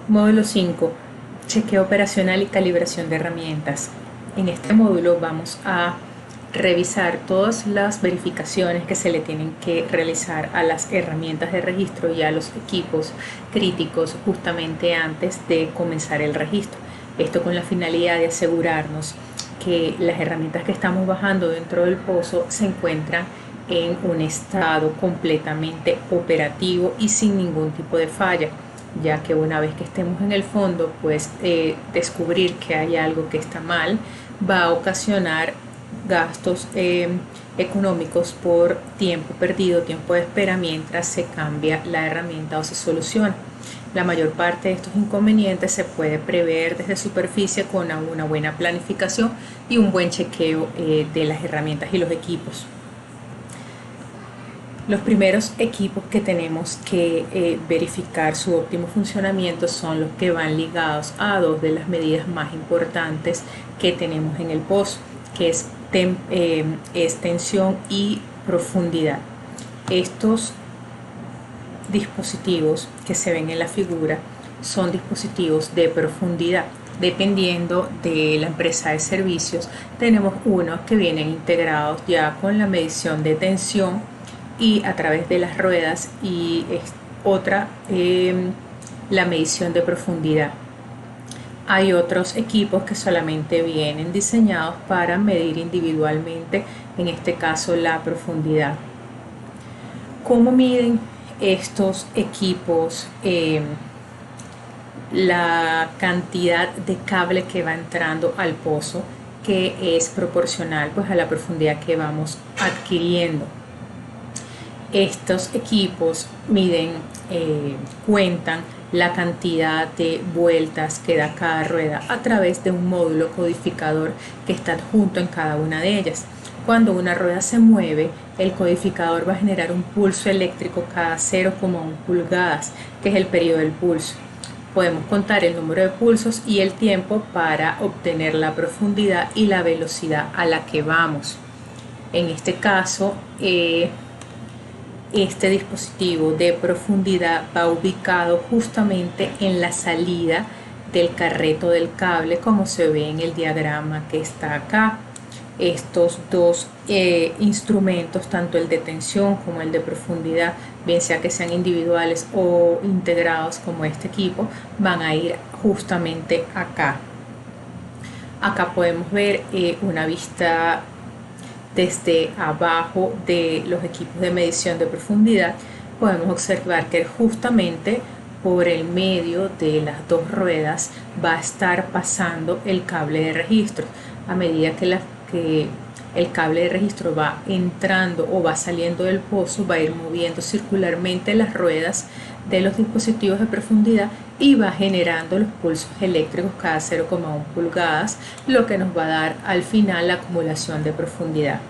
Módulo 5. Chequeo operacional y calibración de herramientas. En este módulo vamos a revisar todas las verificaciones que se le tienen que realizar a las herramientas de registro y a los equipos críticos justamente antes de comenzar el registro. Esto con la finalidad de asegurarnos que las herramientas que estamos bajando dentro del pozo se encuentran en un estado completamente operativo y sin ningún tipo de falla, ya que una vez que estemos en el fondo, pues descubrir que hay algo que está mal va a ocasionar gastos económicos por tiempo perdido, tiempo de espera mientras se cambia la herramienta o se soluciona. La mayor parte de estos inconvenientes se puede prever desde superficie con una buena planificación y un buen chequeo de las herramientas y los equipos. Los primeros equipos que tenemos que verificar su óptimo funcionamiento son los que van ligados a dos de las medidas más importantes que tenemos en el pozo, que es tensión y profundidad. Estos dispositivos que se ven en la figura son dispositivos de profundidad. Dependiendo de la empresa de servicios, tenemos unos que vienen integrados ya con la medición de tensión y a través de las ruedas, y otra la medición de profundidad. Hay otros equipos que solamente vienen diseñados para medir individualmente, en este caso la profundidad. ¿Cómo miden estos equipos la cantidad de cable que va entrando al pozo, que es proporcional pues a la profundidad que vamos adquiriendo? Estos equipos miden, cuentan la cantidad de vueltas que da cada rueda a través de un módulo codificador que está adjunto en cada una de ellas. Cuando una rueda se mueve, el codificador va a generar un pulso eléctrico cada 0,1 pulgadas, que es el periodo del pulso. Podemos contar el número de pulsos y el tiempo para obtener la profundidad y la velocidad a la que vamos. En este caso, este dispositivo de profundidad va ubicado justamente en la salida del carreto del cable, como se ve en el diagrama que está acá. Estos dos instrumentos, tanto el de tensión como el de profundidad, bien sea que sean individuales o integrados como este equipo, van a ir justamente acá. Acá podemos ver una vista desde abajo de los equipos de medición de profundidad. Podemos observar que justamente por el medio de las dos ruedas va a estar pasando el cable de registro. A medida que el cable de registro va entrando o va saliendo del pozo, va a ir moviendo circularmente las ruedas de los dispositivos de profundidad y va generando los pulsos eléctricos cada 0,1 pulgadas, lo que nos va a dar al final la acumulación de profundidad.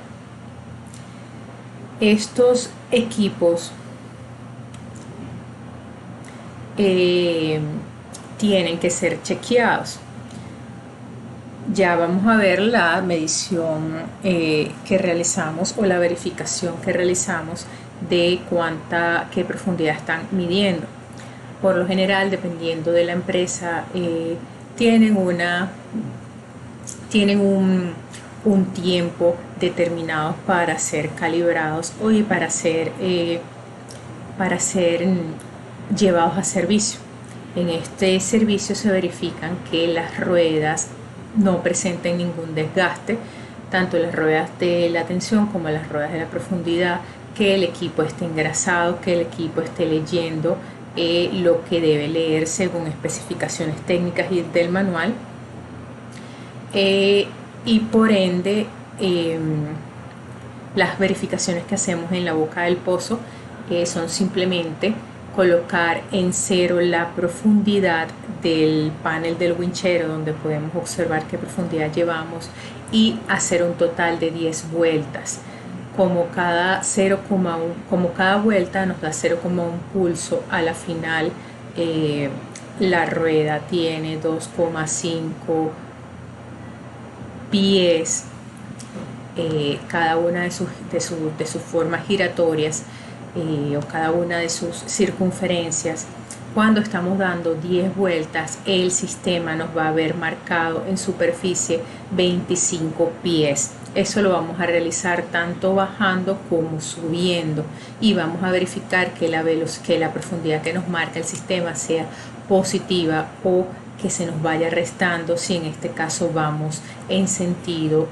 Estos equipos tienen que ser chequeados. Ya vamos a ver la medición que realizamos, o la verificación que realizamos de qué profundidad están midiendo. Por lo general, dependiendo de la empresa, tienen un tiempo determinado para ser calibrados y para ser llevados a servicio. En este servicio se verifican que las ruedas no presenten ningún desgaste, tanto las ruedas de la tensión como las ruedas de la profundidad, que el equipo esté engrasado, que el equipo esté leyendo lo que debe leer según especificaciones técnicas y del manual, y por ende las verificaciones que hacemos en la boca del pozo son simplemente colocar en cero la profundidad del panel del winchero, donde podemos observar qué profundidad llevamos, y hacer un total de 10 vueltas. Como cada vuelta nos da 0,1 pulso, a la final la rueda tiene 2,5 pies cada una de sus formas giratorias, o cada una de sus circunferencias, Cuando estamos dando 10 vueltas, el sistema nos va a ver marcado en superficie 25 pies. Eso lo vamos a realizar tanto bajando como subiendo, y vamos a verificar que la profundidad que nos marca el sistema sea positiva o que se nos vaya restando si en este caso vamos en sentido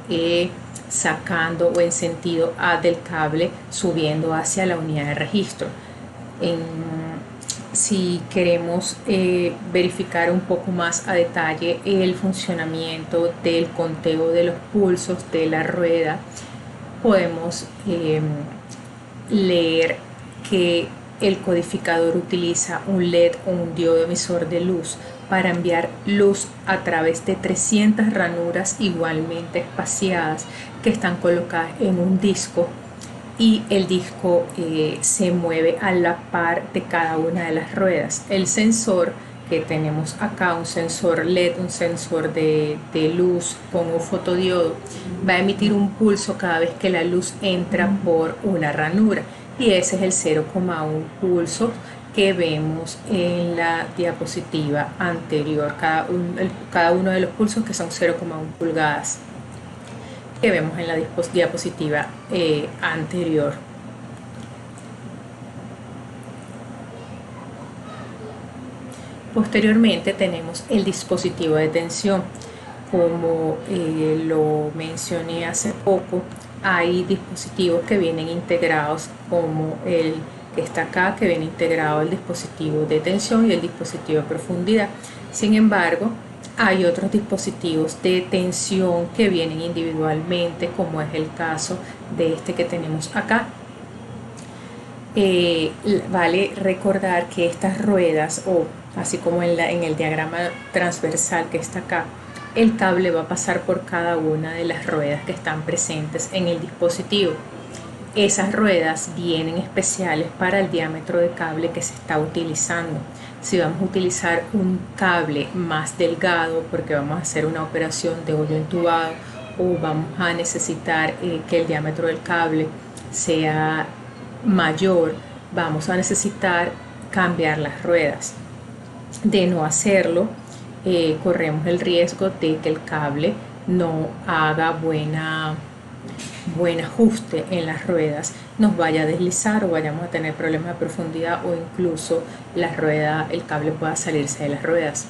sacando o en sentido A del cable, subiendo hacia la unidad de registro. Si queremos verificar un poco más a detalle el funcionamiento del conteo de los pulsos de la rueda, podemos leer que el codificador utiliza un LED o un diodo emisor de luz para enviar luz a través de 300 ranuras igualmente espaciadas que están colocadas en un disco, y el disco se mueve a la par de cada una de las ruedas. El sensor que tenemos acá, un sensor LED, un sensor de luz con un fotodiodo, va a emitir un pulso cada vez que la luz entra por una ranura, y ese es el 0,1 pulso que vemos en la diapositiva anterior, cada uno de los pulsos, que son 0,1 pulgadas, que vemos en la diapositiva anterior. Posteriormente tenemos el dispositivo de tensión. Como lo mencioné hace poco, hay dispositivos que vienen integrados, como el que está acá, que viene integrado el dispositivo de tensión y el dispositivo de profundidad. Sin embargo, hay otros dispositivos de tensión que vienen individualmente, como es el caso de este que tenemos acá. Vale recordar que estas ruedas, o así como en el diagrama transversal que está acá, el cable va a pasar por cada una de las ruedas que están presentes en el dispositivo. Esas ruedas vienen especiales para el diámetro de cable que se está utilizando. Si vamos a utilizar un cable más delgado porque vamos a hacer una operación de hoyo entubado, o vamos a necesitar que el diámetro del cable sea mayor, vamos a necesitar cambiar las ruedas. De no hacerlo, corremos el riesgo de que el cable no haga buen ajuste en las ruedas, nos vaya a deslizar o vayamos a tener problemas de profundidad, o incluso el cable pueda salirse de las ruedas.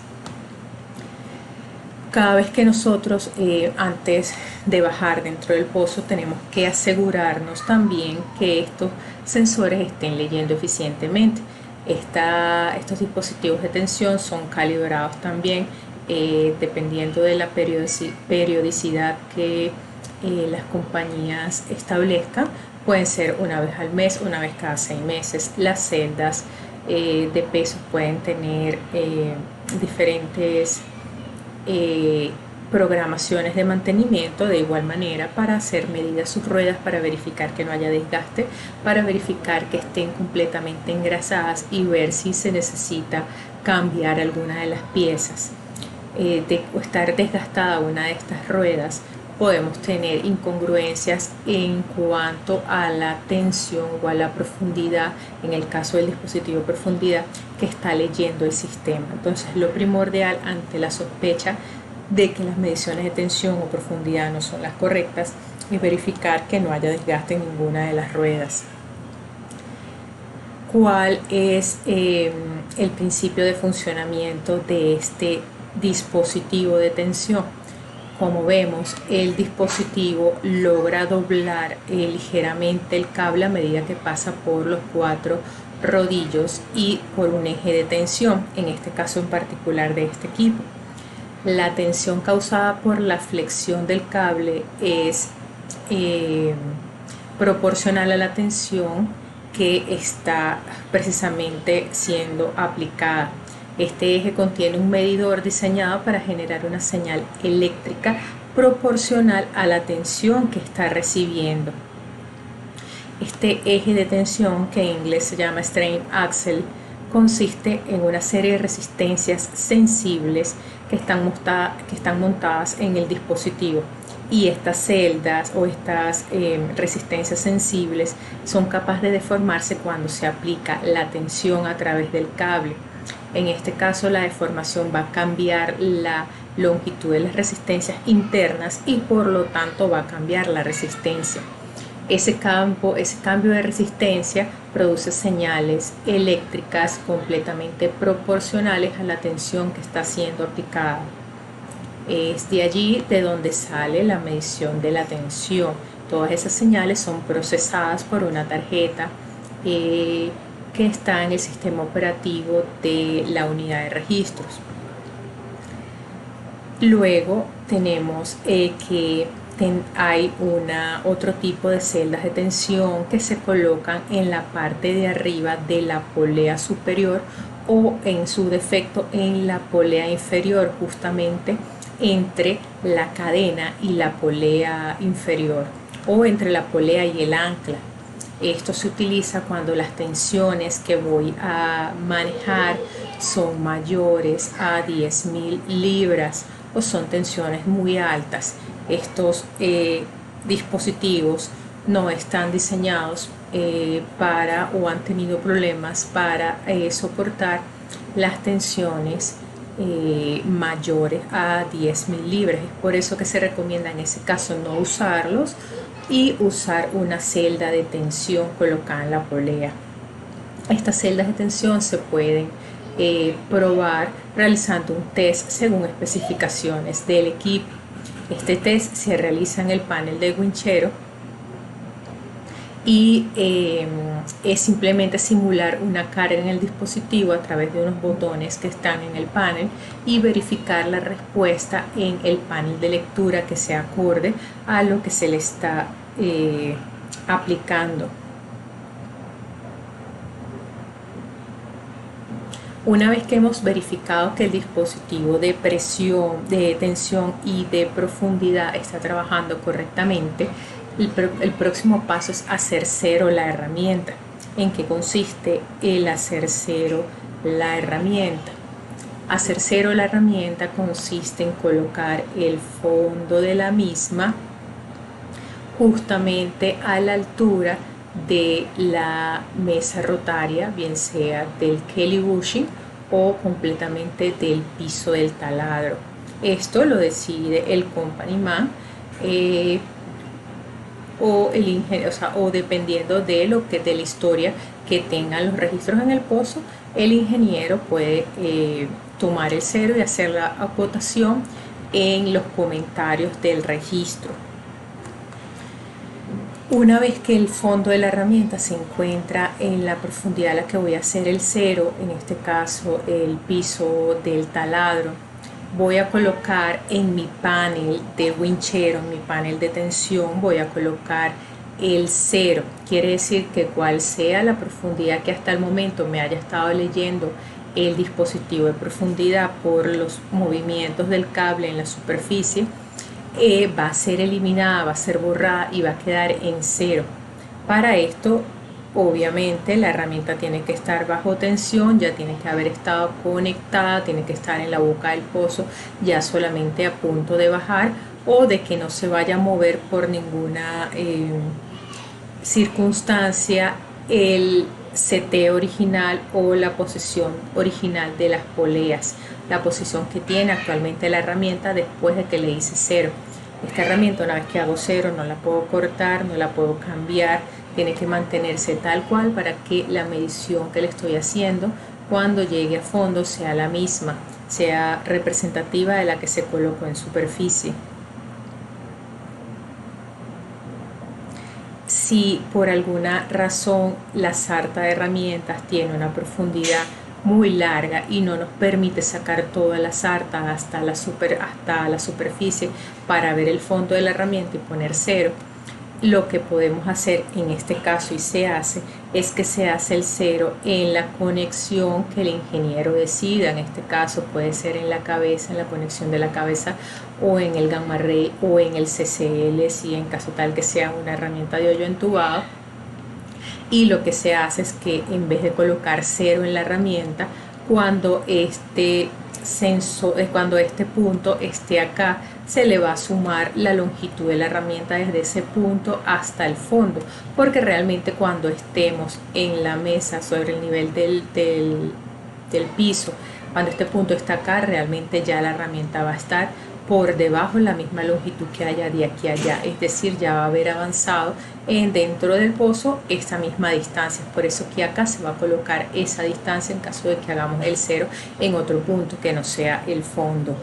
Cada vez que nosotros antes de bajar dentro del pozo, tenemos que asegurarnos también que estos sensores estén leyendo eficientemente. Estos dispositivos de tensión son calibrados también dependiendo de la periodicidad que las compañías establezcan. Pueden ser una vez al mes, una vez cada 6 meses. Las celdas de peso pueden tener diferentes programaciones de mantenimiento de igual manera, para hacer medidas sus ruedas, para verificar que no haya desgaste, para verificar que estén completamente engrasadas y ver si se necesita cambiar alguna de las piezas. De estar desgastada una de estas ruedas, podemos tener incongruencias en cuanto a la tensión o a la profundidad, en el caso del dispositivo de profundidad, que está leyendo el sistema. Entonces, lo primordial ante la sospecha de que las mediciones de tensión o profundidad no son las correctas es verificar que no haya desgaste en ninguna de las ruedas. ¿Cuál es el principio de funcionamiento de este dispositivo de tensión? Como vemos, el dispositivo logra doblar ligeramente el cable a medida que pasa por los 4 rodillos y por un eje de tensión, en este caso en particular de este equipo. La tensión causada por la flexión del cable es proporcional a la tensión que está precisamente siendo aplicada. Este eje contiene un medidor diseñado para generar una señal eléctrica proporcional a la tensión que está recibiendo. Este eje de tensión, que en inglés se llama strain axle, consiste en una serie de resistencias sensibles que están montadas en el dispositivo, y estas celdas o estas resistencias sensibles son capaces de deformarse cuando se aplica la tensión a través del cable. En este caso la deformación va a cambiar la longitud de las resistencias internas y por lo tanto va a cambiar la resistencia. Ese cambio de resistencia produce señales eléctricas completamente proporcionales a la tensión que está siendo aplicada. Es de allí de donde sale la medición de la tensión. Todas esas señales son procesadas por una tarjeta que está en el sistema operativo de la unidad de registros. Luego tenemos que hay otro tipo de celdas de tensión que se colocan en la parte de arriba de la polea superior o en su defecto en la polea inferior, justamente entre la cadena y la polea inferior o entre la polea y el ancla. Esto se utiliza cuando las tensiones que voy a manejar son mayores a 10.000 libras o son tensiones muy altas. Estos dispositivos no están diseñados para o han tenido problemas para soportar las tensiones mayores a 10.000 libras. Es por eso que se recomienda en ese caso no usarlos y usar una celda de tensión colocada en la polea. Estas celdas de tensión se pueden probar realizando un test según especificaciones del equipo. Este test se realiza en el panel de winchero y es simplemente simular una carga en el dispositivo a través de unos botones que están en el panel y verificar la respuesta en el panel de lectura que sea acorde a lo que se le está aplicando. Una vez que hemos verificado que el dispositivo de presión, de tensión y de profundidad está trabajando correctamente, el próximo paso es hacer cero la herramienta. ¿En qué consiste el hacer cero la herramienta? Hacer cero la herramienta consiste en colocar el fondo de la misma justamente a la altura de la mesa rotaria, bien sea del Kelly bushing o completamente del piso del taladro. Esto lo decide el company man o el ingeniero, o dependiendo de la historia que tengan los registros en el pozo, el ingeniero puede tomar el cero y hacer la acotación en los comentarios del registro. Una vez que el fondo de la herramienta se encuentra en la profundidad a la que voy a hacer el cero, en este caso el piso del taladro, voy a colocar en mi panel de winchero, en mi panel de tensión, voy a colocar el cero. Quiere decir que cual sea la profundidad que hasta el momento me haya estado leyendo el dispositivo de profundidad por los movimientos del cable en la superficie, va a ser eliminada, va a ser borrada y va a quedar en cero. Para esto, obviamente, la herramienta tiene que estar bajo tensión, ya tiene que haber estado conectada, tiene que estar en la boca del pozo, ya solamente a punto de bajar o de que no se vaya a mover por ninguna circunstancia el seteo original o la posición original de las poleas, la posición que tiene actualmente la herramienta después de que le hice cero. Esta herramienta, una vez que hago cero, no la puedo cortar, no la puedo cambiar, tiene que mantenerse tal cual para que la medición que le estoy haciendo cuando llegue a fondo sea la misma, sea representativa de la que se colocó en superficie. Si por alguna razón la sarta de herramientas tiene una profundidad muy larga y no nos permite sacar toda la sarta hasta la superficie para ver el fondo de la herramienta y poner cero, lo que podemos hacer en este caso y se hace es que se hace el cero en la conexión que el ingeniero decida. En este caso puede ser en la cabeza, en la conexión de la cabeza, o en el gamma ray o en el CCL, si en caso tal que sea una herramienta de hoyo entubado. Y lo que se hace es que en vez de colocar cero en la herramienta, cuando este punto esté acá, se le va a sumar la longitud de la herramienta desde ese punto hasta el fondo, porque realmente cuando estemos en la mesa sobre el nivel del piso. Cuando este punto está acá, realmente ya la herramienta va a estar por debajo de la misma longitud que haya de aquí a allá, es decir, ya va a haber avanzado dentro del pozo esta misma distancia. Por eso que acá se va a colocar esa distancia en caso de que hagamos el cero en otro punto que no sea el fondo.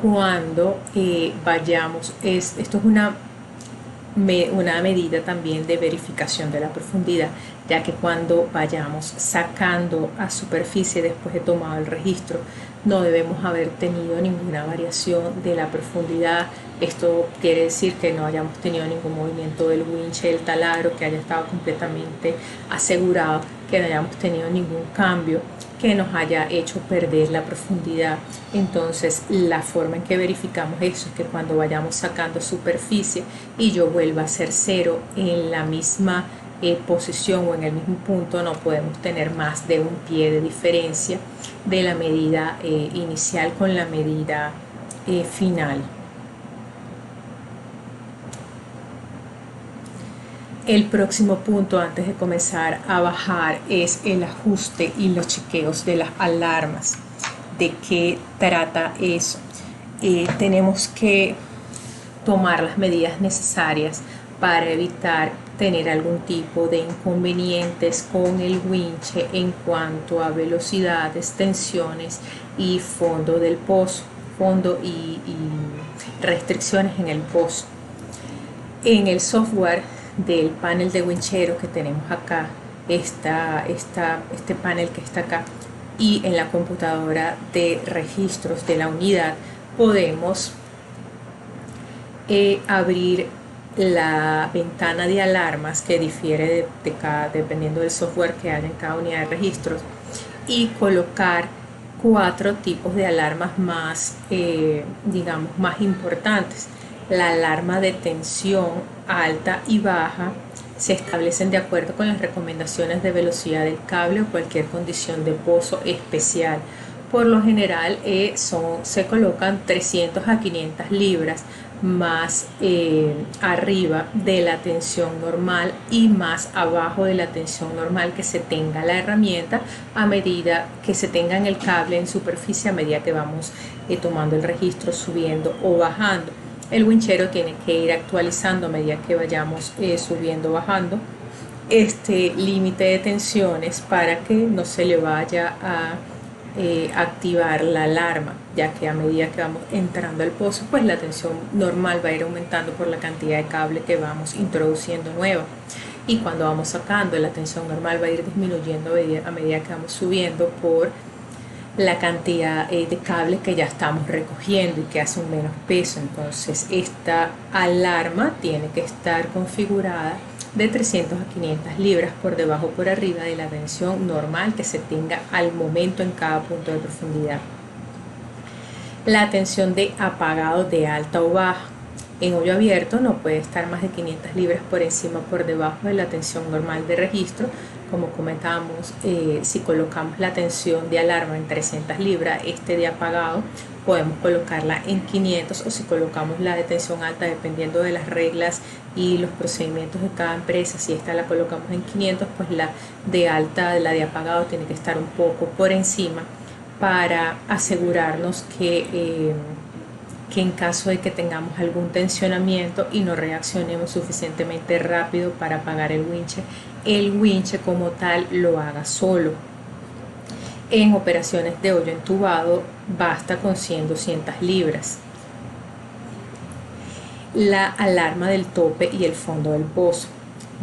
Cuando vayamos, esto es una medida también de verificación de la profundidad, ya que cuando vayamos sacando a superficie después de tomado el registro, no debemos haber tenido ninguna variación de la profundidad. Esto quiere decir que no hayamos tenido ningún movimiento del winch, del taladro, que haya estado completamente asegurado, que no hayamos tenido ningún cambio que nos haya hecho perder la profundidad. Entonces la forma en que verificamos eso es que cuando vayamos sacando superficie y yo vuelva a hacer cero en la misma posición o en el mismo punto, no podemos tener más de un pie de diferencia de la medida inicial con la medida final. El próximo punto antes de comenzar a bajar es el ajuste y los chequeos de las alarmas. ¿De qué trata eso? Tenemos que tomar las medidas necesarias para evitar tener algún tipo de inconvenientes con el winch en cuanto a velocidades, tensiones y fondo del pozo, fondo y restricciones en el pozo. En el software del panel de winchero que tenemos acá, este panel que está acá, y en la computadora de registros de la unidad podemos abrir la ventana de alarmas que difiere dependiendo del software que haya en cada unidad de registros, y colocar 4 tipos de alarmas más, digamos, más importantes. La alarma de tensión alta y baja se establecen de acuerdo con las recomendaciones de velocidad del cable o cualquier condición de pozo especial. Por lo general se colocan 300 a 500 libras más arriba de la tensión normal y más abajo de la tensión normal que se tenga la herramienta a medida que se tenga en el cable en superficie, a medida que vamos tomando el registro, subiendo o bajando. El winchero tiene que ir actualizando a medida que vayamos subiendo o bajando este límite de tensiones para que no se le vaya a activar la alarma, ya que a medida que vamos entrando al pozo, pues la tensión normal va a ir aumentando por la cantidad de cable que vamos introduciendo nueva, y cuando vamos sacando la tensión normal va a ir disminuyendo a medida que vamos subiendo por la cantidad de cable que ya estamos recogiendo y que hace un menos peso. Entonces esta alarma tiene que estar configurada de 300 a 500 libras por debajo o por arriba de la tensión normal que se tenga al momento en cada punto de profundidad. La tensión de apagado de alta o baja. En hoyo abierto no puede estar más de 500 libras por encima o por debajo de la tensión normal de registro. Como comentábamos, si colocamos la tensión de alarma en 300 libras, de apagado podemos colocarla en 500, o si colocamos la de tensión alta, dependiendo de las reglas y los procedimientos de cada empresa, si esta la colocamos en 500, pues la de alta, la de apagado, tiene que estar un poco por encima para asegurarnos que en caso de que tengamos algún tensionamiento y no reaccionemos suficientemente rápido para apagar el winch como tal lo haga solo. En operaciones de hoyo entubado basta con 100-200 libras. La alarma del tope y el fondo del pozo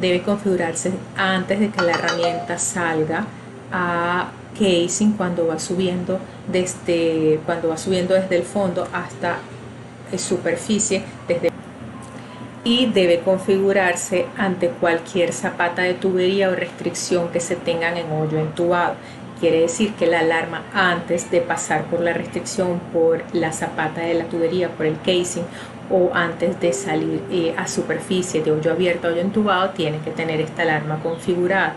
debe configurarse antes de que la herramienta salga a casing cuando va subiendo desde el fondo hasta superficie, y debe configurarse ante cualquier zapata de tubería o restricción que se tengan en hoyo entubado. Quiere decir que la alarma, antes de pasar por la restricción, por la zapata de la tubería, por el casing, o antes de salir a superficie de hoyo abierto a hoyo entubado, tiene que tener esta alarma configurada.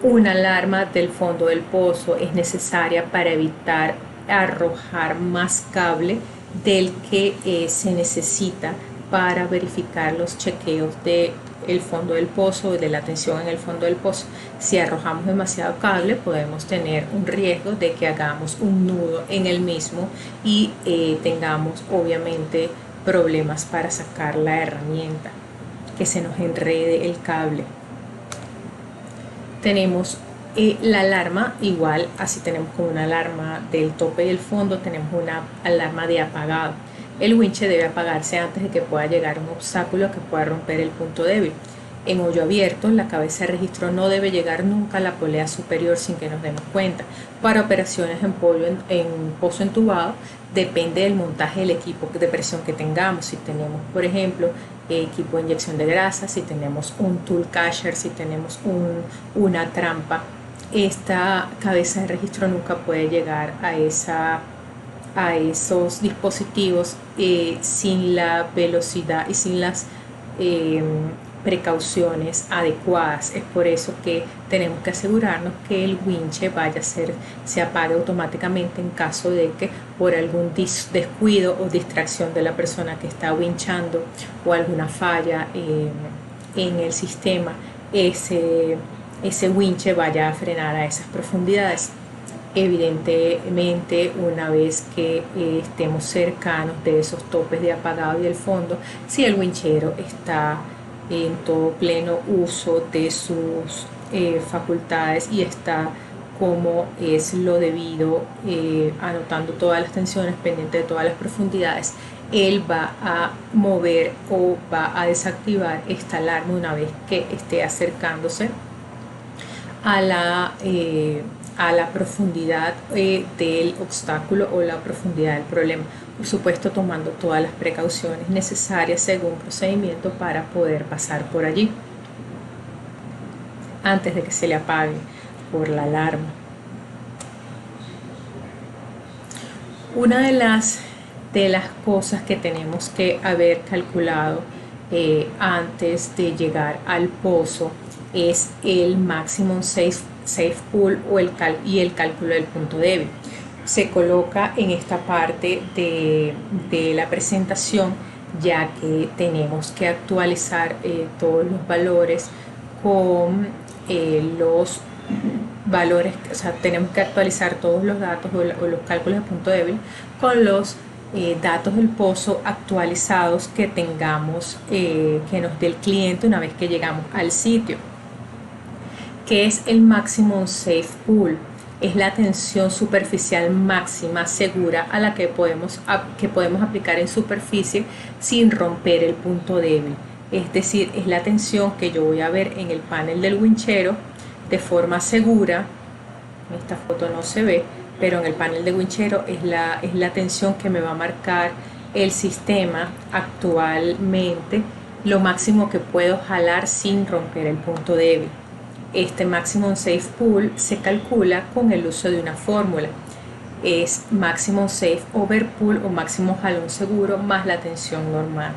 Una alarma del fondo del pozo es necesaria para evitar arrojar más cable del que se necesita para verificar los chequeos de el fondo del pozo, de la tensión en el fondo del pozo. Si arrojamos demasiado cable, podemos tener un riesgo de que hagamos un nudo en el mismo y tengamos obviamente problemas para sacar la herramienta, que se nos enrede el cable. Tenemos la alarma, igual, así tenemos como una alarma del tope y el fondo, tenemos una alarma de apagado. El winche debe apagarse antes de que pueda llegar un obstáculo que pueda romper el punto débil. En hoyo abierto, la cabeza de registro no debe llegar nunca a la polea superior sin que nos demos cuenta. Para operaciones en pozo entubado, depende del montaje del equipo de presión que tengamos. Si tenemos, por ejemplo, equipo de inyección de grasa, si tenemos un tool casher, si tenemos una trampa, esta cabeza de registro nunca puede llegar a esos dispositivos sin la velocidad y sin las precauciones adecuadas. Es por eso que tenemos que asegurarnos que el winche se apague automáticamente en caso de que por algún descuido o distracción de la persona que está winchando o alguna falla en el sistema, ese winche vaya a frenar a esas profundidades. Evidentemente, una vez que estemos cercanos de esos topes de apagado y el fondo, si el winchero está en todo pleno uso de sus facultades y está como es lo debido, anotando todas las tensiones, pendiente de todas las profundidades, él va a mover o va a desactivar esta alarma una vez que esté acercándose a la profundidad del obstáculo o la profundidad del problema. Por supuesto, tomando todas las precauciones necesarias según procedimiento para poder pasar por allí antes de que se le apague por la alarma. Una de las cosas que tenemos que haber calculado antes de llegar al pozo es el maximum safe pull y el cálculo del punto débil. Se coloca en esta parte de la presentación, ya que tenemos que actualizar todos los valores con los valores, o sea, tenemos que actualizar todos los datos o los cálculos de punto débil con los datos del pozo actualizados que tengamos, que nos dé el cliente una vez que llegamos al sitio. ¿Qué es el maximum safe pull? Es la tensión superficial máxima segura a la que podemos aplicar en superficie sin romper el punto débil. Es decir, es la tensión que yo voy a ver en el panel del winchero de forma segura. En esta foto no se ve, pero en el panel de winchero es la tensión que me va a marcar el sistema actualmente, lo máximo que puedo jalar sin romper el punto débil. Este maximum safe pull se calcula con el uso de una fórmula. Es maximum safe over pull o máximo jalón seguro más la tensión normal.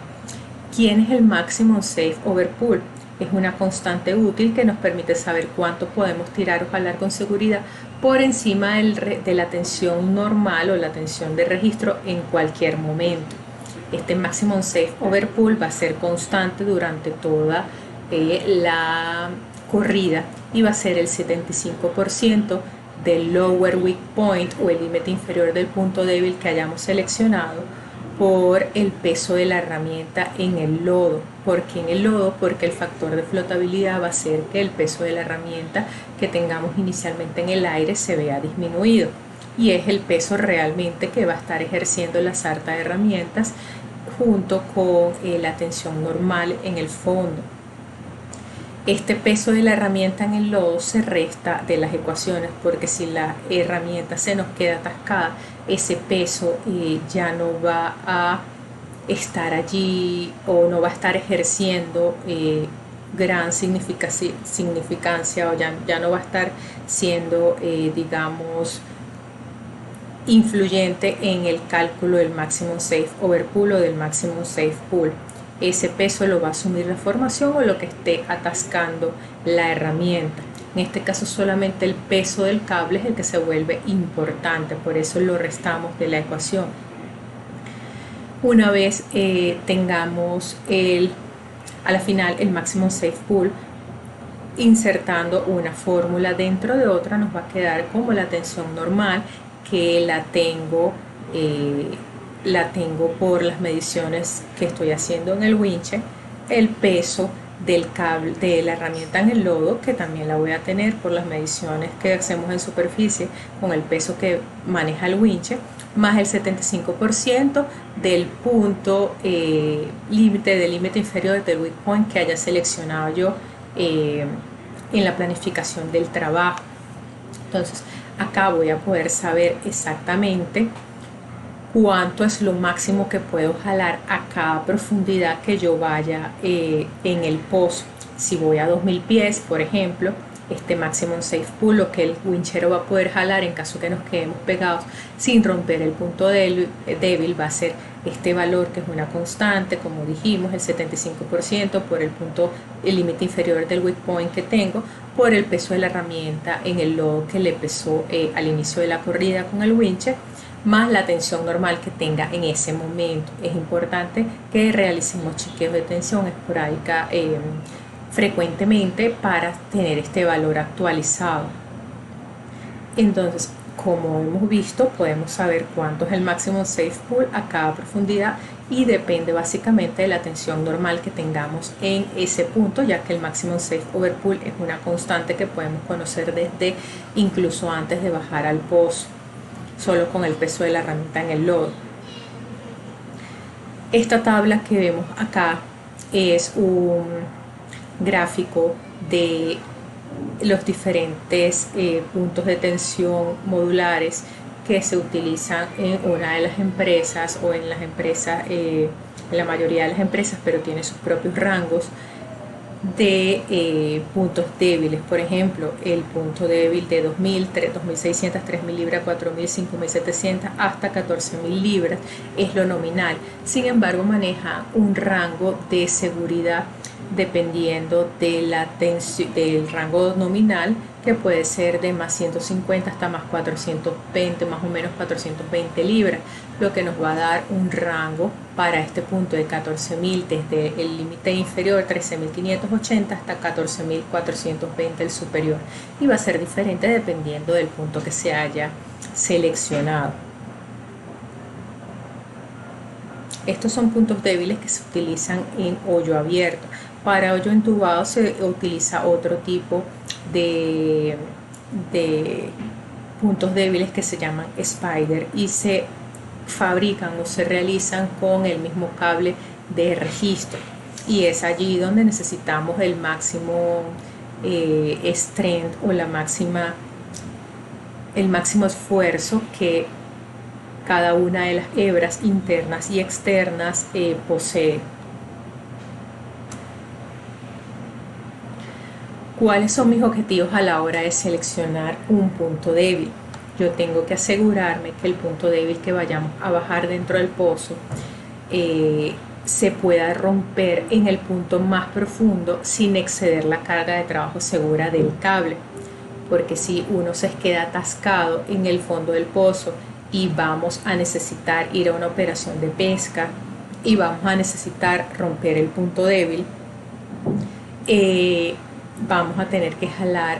¿Quién es el maximum safe over pull? Es una constante útil que nos permite saber cuánto podemos tirar o jalar con seguridad por encima de la tensión normal o la tensión de registro en cualquier momento. Este maximum safe over pull va a ser constante durante toda la corrida y va a ser el 75% del lower weak point o el límite inferior del punto débil que hayamos seleccionado por el peso de la herramienta en el lodo. ¿Por qué en el lodo? Porque el factor de flotabilidad va a hacer que el peso de la herramienta que tengamos inicialmente en el aire se vea disminuido, y es el peso realmente que va a estar ejerciendo la sarta de herramientas junto con la tensión normal en el fondo. Este peso de la herramienta en el lodo se resta de las ecuaciones, porque si la herramienta se nos queda atascada, ese peso ya no va a estar allí o no va a estar ejerciendo gran significancia, o ya no va a estar siendo, digamos, influyente en el cálculo del maximum safe over pull o del maximum safe pull. Ese peso lo va a asumir la formación o lo que esté atascando la herramienta. En este caso solamente el peso del cable es el que se vuelve importante, por eso lo restamos de la ecuación. Una vez tengamos el a la final el Maximum Safe Pull, insertando una fórmula dentro de otra, nos va a quedar como la tensión normal, que la tengo por las mediciones que estoy haciendo en el winche, el peso del cable de la herramienta en el lodo, que también la voy a tener por las mediciones que hacemos en superficie con el peso que maneja el winche, más el 75% del punto límite, del límite inferior del weak point que haya seleccionado yo en la planificación del trabajo. Entonces acá voy a poder saber exactamente cuánto es lo máximo que puedo jalar a cada profundidad que yo vaya en el pozo. Si voy a 2000 pies, por ejemplo, este Maximum Safe Pull, lo que el winchero va a poder jalar en caso que nos quedemos pegados sin romper el punto débil, va a ser este valor, que es una constante, como dijimos, el 75% por el límite inferior del weak point que tengo, por el peso de la herramienta en el lodo que le pesó al inicio de la corrida con el winche, más la tensión normal que tenga en ese momento. Es importante que realicemos chequeos de tensión esporádica frecuentemente para tener este valor actualizado. Entonces, como hemos visto, podemos saber cuánto es el Maximum Safe Pull a cada profundidad, y depende básicamente de la tensión normal que tengamos en ese punto, ya que el Maximum Safe Overpull es una constante que podemos conocer desde incluso antes de bajar al pozo, solo con el peso de la herramienta en el lodo. Esta tabla que vemos acá es un gráfico de los diferentes puntos de tensión modulares que se utilizan en una de las empresas, o en las empresas, en la mayoría de las empresas, pero tiene sus propios rangos de puntos débiles. Por ejemplo, el punto débil de 2000, 2600, 3000 libras, 4000, 5700 hasta 14000 libras es lo nominal. Sin embargo, maneja un rango de seguridad dependiendo de la del rango nominal, que puede ser de más 150 hasta más 420, más o menos 420 libras, lo que nos va a dar un rango para este punto de 14.000 desde el límite inferior 13.580 hasta 14.420 el superior, y va a ser diferente dependiendo del punto que se haya seleccionado. Estos son puntos débiles que se utilizan en hoyo abierto. Para hoyo entubado se utiliza otro tipo de puntos débiles que se llaman spider, y se fabrican o se realizan con el mismo cable de registro, y es allí donde necesitamos el máximo strength o el máximo esfuerzo que cada una de las hebras internas y externas posee. ¿Cuáles son mis objetivos a la hora de seleccionar un punto débil? Yo tengo que asegurarme que el punto débil que vayamos a bajar dentro del pozo se pueda romper en el punto más profundo sin exceder la carga de trabajo segura del cable, porque si uno se queda atascado en el fondo del pozo y vamos a necesitar ir a una operación de pesca y vamos a necesitar romper el punto débil, vamos a tener que jalar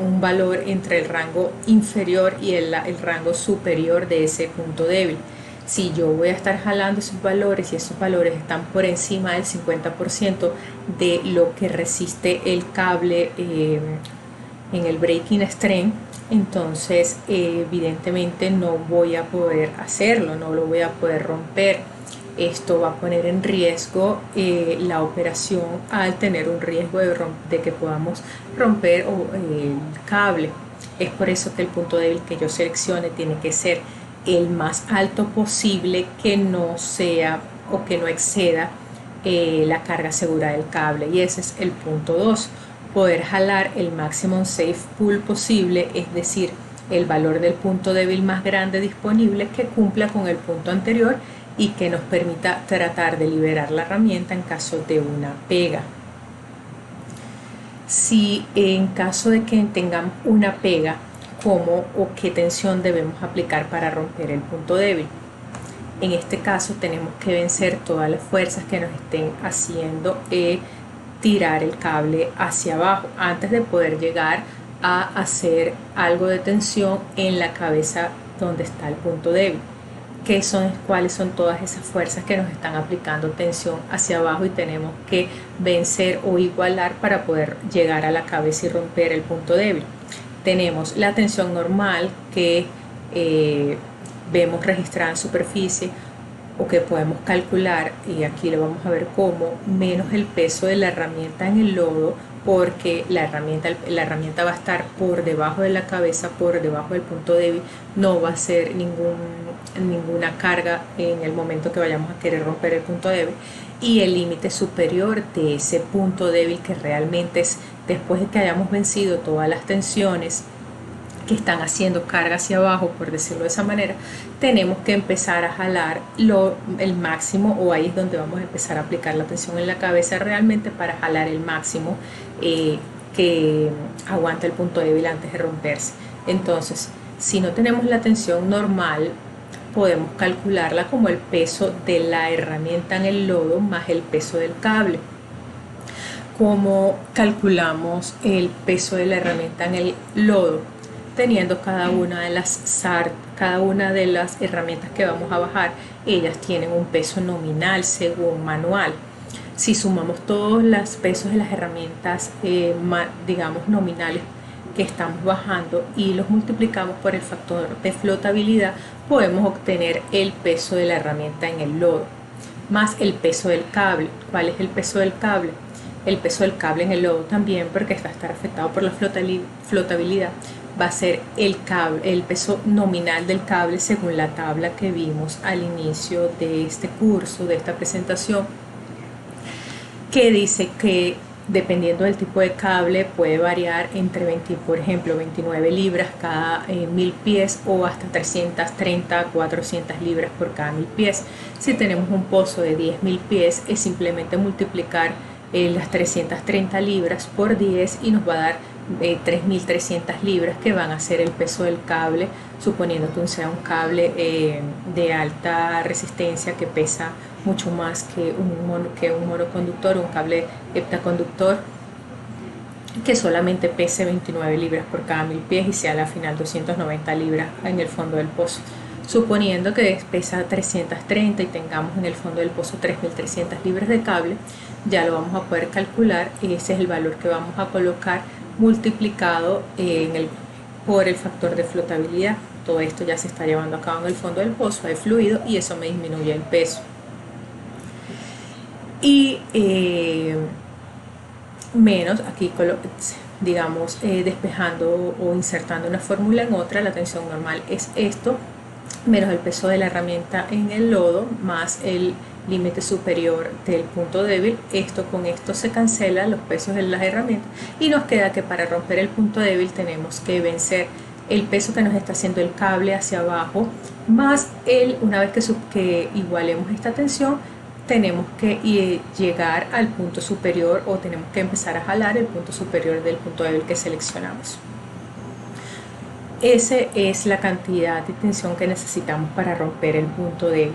un valor entre el rango inferior y el rango superior de ese punto débil. Si yo voy a estar jalando esos valores y esos valores están por encima del 50% de lo que resiste el cable en el breaking strength, entonces evidentemente no voy a poder hacerlo, no lo voy a poder romper. Esto va a poner en riesgo la operación, al tener un riesgo de que podamos romper el cable. Es por eso que el punto débil que yo seleccione tiene que ser el más alto posible, que no sea o que no exceda la carga segura del cable, y ese es el punto 2. Poder jalar el maximum safe pull posible, es decir, el valor del punto débil más grande disponible que cumpla con el punto anterior y que nos permita tratar de liberar la herramienta en caso de una pega. Si en caso de que tengamos una pega, ¿cómo o qué tensión debemos aplicar para romper el punto débil? En este caso tenemos que vencer todas las fuerzas que nos estén haciendo tirar el cable hacia abajo antes de poder llegar a hacer algo de tensión en la cabeza donde está el punto débil. ¿Cuáles son todas esas fuerzas que nos están aplicando tensión hacia abajo y tenemos que vencer o igualar para poder llegar a la cabeza y romper el punto débil? Tenemos la tensión normal que vemos registrada en superficie o que podemos calcular, y aquí lo vamos a ver cómo, menos el peso de la herramienta en el lodo, porque la herramienta va a estar por debajo de la cabeza, por debajo del punto débil, no va a ser ninguna carga en el momento que vayamos a querer romper el punto débil, y el límite superior de ese punto débil, que realmente es después de que hayamos vencido todas las tensiones que están haciendo carga hacia abajo, por decirlo de esa manera, tenemos que empezar a jalar el máximo, o ahí es donde vamos a empezar a aplicar la tensión en la cabeza realmente para jalar el máximo que aguanta el punto débil antes de romperse. Entonces, si no tenemos la tensión normal, podemos calcularla como el peso de la herramienta en el lodo más el peso del cable. ¿Cómo calculamos el peso de la herramienta en el lodo? Teniendo cada una de las herramientas que vamos a bajar, ellas tienen un peso nominal según manual. Si sumamos todos los pesos de las herramientas, digamos nominales, que estamos bajando y los multiplicamos por el factor de flotabilidad, podemos obtener el peso de la herramienta en el lodo más el peso del cable. ¿Cuál es el peso del cable? El peso del cable en el lodo también, porque va a estar afectado por la flotabilidad, va a ser el peso nominal del cable según la tabla que vimos al inicio de este curso, de esta presentación, que dice que dependiendo del tipo de cable puede variar entre por ejemplo 29 libras cada 1000 pies o hasta 330 a 400 libras por cada 1000 pies. Si tenemos un pozo de 10.000 pies, es simplemente multiplicar las 330 libras por 10 y nos va a dar 3.300 libras, que van a ser el peso del cable, suponiendo que sea un cable de alta resistencia que pesa mucho más que un monoconductor, un cable heptaconductor que solamente pese 29 libras por cada 1000 pies y sea a la final 290 libras en el fondo del pozo. Suponiendo que pesa 330 y tengamos en el fondo del pozo 3.300 libras de cable, ya lo vamos a poder calcular, y ese es el valor que vamos a colocar multiplicado por el factor de flotabilidad. Todo esto ya se está llevando a cabo en el fondo del pozo, hay fluido y eso me disminuye el peso. Y menos, aquí digamos despejando o insertando una fórmula en otra, la tensión normal es esto, menos el peso de la herramienta en el lodo, más el límite superior del punto débil. Esto con esto se cancelan los pesos de las herramientas y nos queda que para romper el punto débil tenemos que vencer el peso que nos está haciendo el cable hacia abajo, más una vez que igualemos esta tensión, tenemos que llegar al punto superior, o tenemos que empezar a jalar el punto superior del punto débil que seleccionamos. Esa es la cantidad de tensión que necesitamos para romper el punto débil.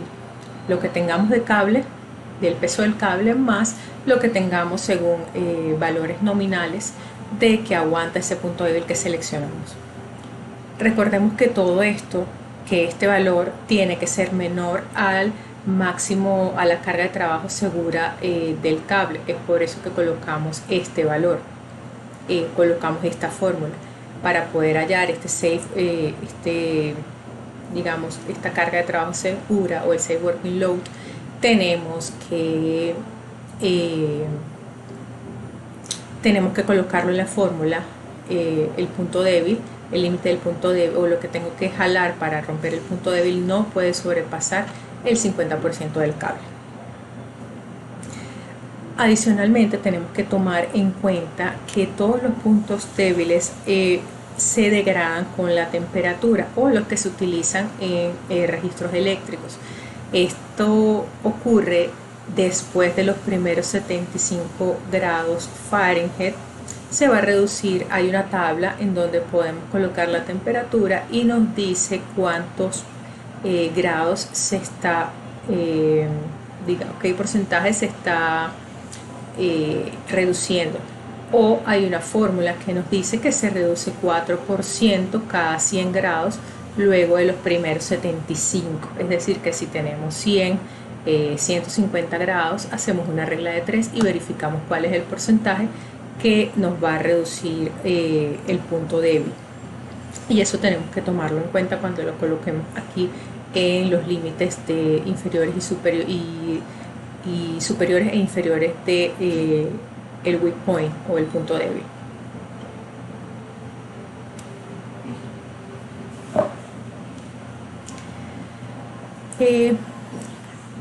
Lo que tengamos de cable, del peso del cable, más lo que tengamos según valores nominales de que aguanta ese punto débil que seleccionamos. Recordemos que todo esto, que este valor tiene que ser menor al máximo, a la carga de trabajo segura del cable. Es por eso que colocamos este valor, colocamos esta fórmula para poder hallar digamos, esta carga de trabajo segura o el safe working load. Tenemos que colocarlo en la fórmula, el punto débil, el límite del punto débil, o lo que tengo que jalar para romper el punto débil, no puede sobrepasar el 50% del cable. Adicionalmente, tenemos que tomar en cuenta que todos los puntos débiles se degradan con la temperatura, o los que se utilizan en registros eléctricos. Esto ocurre después de los primeros 75 grados Fahrenheit. Se va a reducir, hay una tabla en donde podemos colocar la temperatura y nos dice cuántos grados se está, digamos, qué porcentaje se está reduciendo. O hay una fórmula que nos dice que se reduce 4% cada 100 grados luego de los primeros 75. Es decir, que si tenemos 150 grados, hacemos una regla de 3 y verificamos cuál es el porcentaje que nos va a reducir el punto débil. Y eso tenemos que tomarlo en cuenta cuando lo coloquemos aquí en los límites de inferiores y superiores e inferiores de el weak point o el punto débil.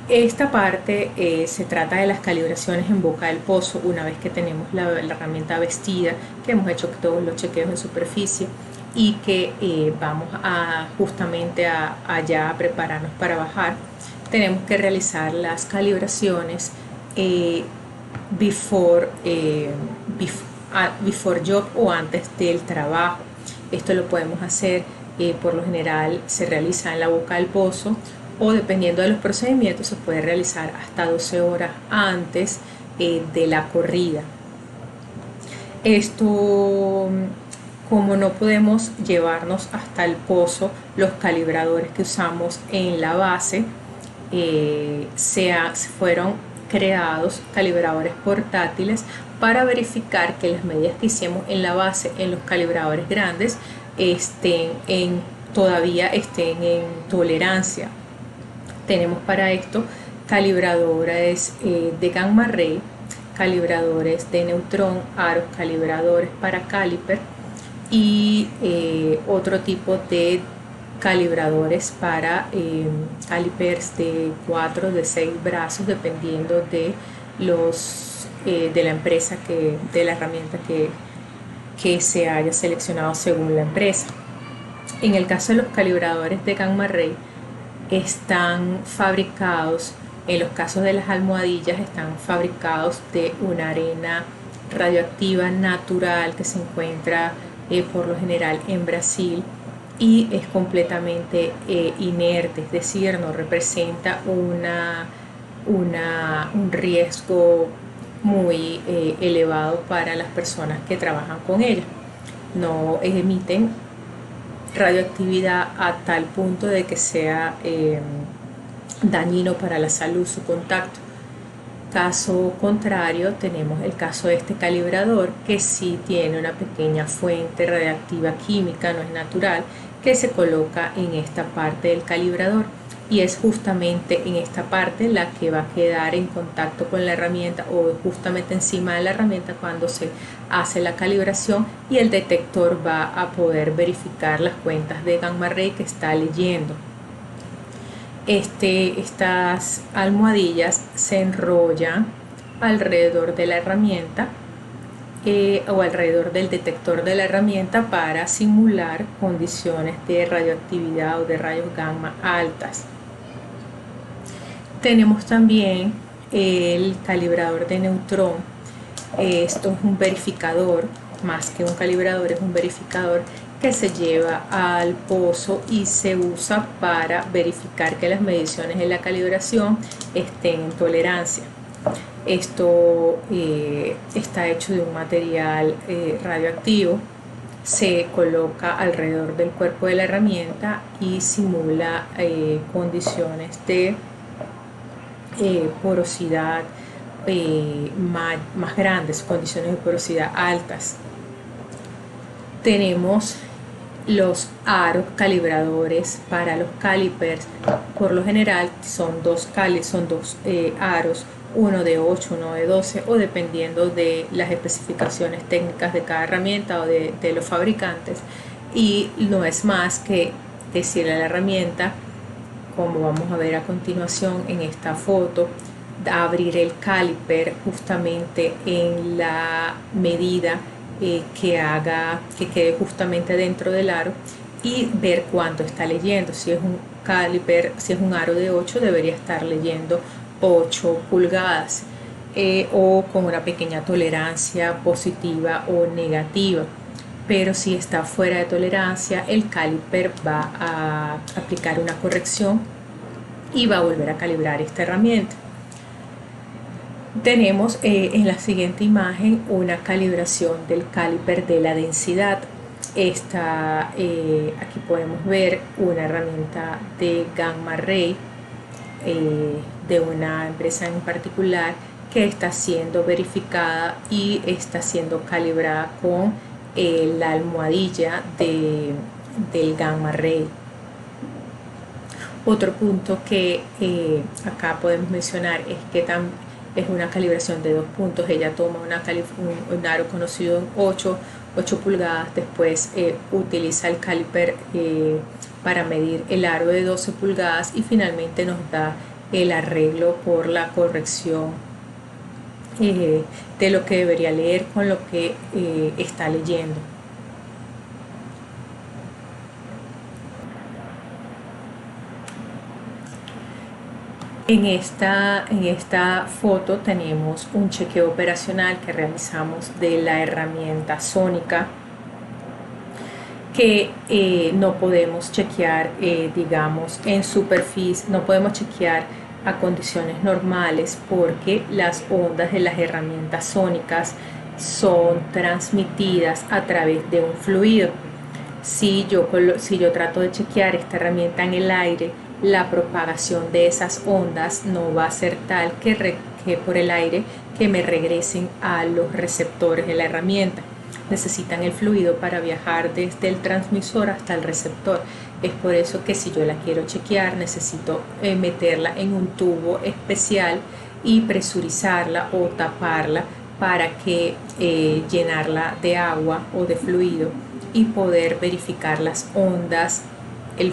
Esta parte se trata de las calibraciones en boca del pozo. Una vez que tenemos la herramienta vestida, que hemos hecho todos los chequeos de superficie y que vamos justamente allá a prepararnos para bajar, tenemos que realizar las calibraciones before job o antes del trabajo. Esto lo podemos hacer, por lo general se realiza en la boca del pozo, o dependiendo de los procedimientos se puede realizar hasta 12 horas antes de la corrida. Esto, como no podemos llevarnos hasta el pozo los calibradores que usamos en la base, fueron creados calibradores portátiles para verificar que las medidas que hicimos en la base en los calibradores grandes todavía estén en tolerancia. Tenemos para esto calibradores de gamma ray, calibradores de neutrón, aros calibradores para caliper y otro tipo de calibradores para calipers de 4, de 6 brazos, dependiendo de la empresa, de la herramienta que se haya seleccionado según la empresa. En el caso de los calibradores de gamma ray, están fabricados, en los casos de las almohadillas, están fabricados de una arena radioactiva natural que se encuentra por lo general en Brasil, y es completamente inerte, es decir, no representa un riesgo muy elevado para las personas que trabajan con ella. No emiten radioactividad a tal punto de que sea dañino para la salud su contacto. Caso contrario, tenemos el caso de este calibrador, que sí tiene una pequeña fuente radiactiva química, no es natural, que se coloca en esta parte del calibrador, y es justamente en esta parte la que va a quedar en contacto con la herramienta, o justamente encima de la herramienta cuando se hace la calibración, y el detector va a poder verificar las cuentas de gamma ray que está leyendo. Estas almohadillas se enrollan alrededor de la herramienta o alrededor del detector de la herramienta para simular condiciones de radioactividad o de rayos gamma altas. Tenemos también el calibrador de neutrón. Esto es un verificador, más que un calibrador, es un verificador que se lleva al pozo y se usa para verificar que las mediciones de la calibración estén en tolerancia. Esto está hecho de un material radioactivo, se coloca alrededor del cuerpo de la herramienta y simula condiciones de porosidad más grandes, condiciones de porosidad altas. Tenemos los aros calibradores para los calipers. Por lo general son dos aros, uno de 8, uno de 12, o dependiendo de las especificaciones técnicas de cada herramienta o de los fabricantes. Y no es más que decirle a la herramienta, como vamos a ver a continuación en esta foto, abrir el caliper justamente en la medida que quede justamente dentro del aro, y ver cuánto está leyendo. Si es un caliper, si es un aro de 8, debería estar leyendo 8 pulgadas o con una pequeña tolerancia positiva o negativa. pero si está fuera de tolerancia, el caliper va a aplicar una corrección y va a volver a calibrar esta herramienta. Tenemos en la siguiente imagen una calibración del caliper de la densidad. Aquí podemos ver una herramienta de gamma ray de una empresa en particular que está siendo verificada y está siendo calibrada con la almohadilla del gamma ray. Otro punto que acá podemos mencionar es que es una calibración de 2 puntos. Ella toma un aro conocido en 8 pulgadas, después utiliza el caliper para medir el aro de 12 pulgadas y finalmente nos da el arreglo por la corrección de lo que debería leer con lo que está leyendo. En esta foto tenemos un chequeo operacional que realizamos de la herramienta sónica que no podemos chequear, digamos, en superficie, no podemos chequear a condiciones normales porque las ondas de las herramientas sónicas son transmitidas a través de un fluido. Si yo trato de chequear esta herramienta en el aire, la propagación de esas ondas no va a ser tal que por el aire que me regresen a los receptores de la herramienta. Necesitan el fluido para viajar desde el transmisor hasta el receptor. Es por eso que si yo la quiero chequear necesito meterla en un tubo especial y presurizarla o taparla para que llenarla de agua o de fluido y poder verificar las ondas, el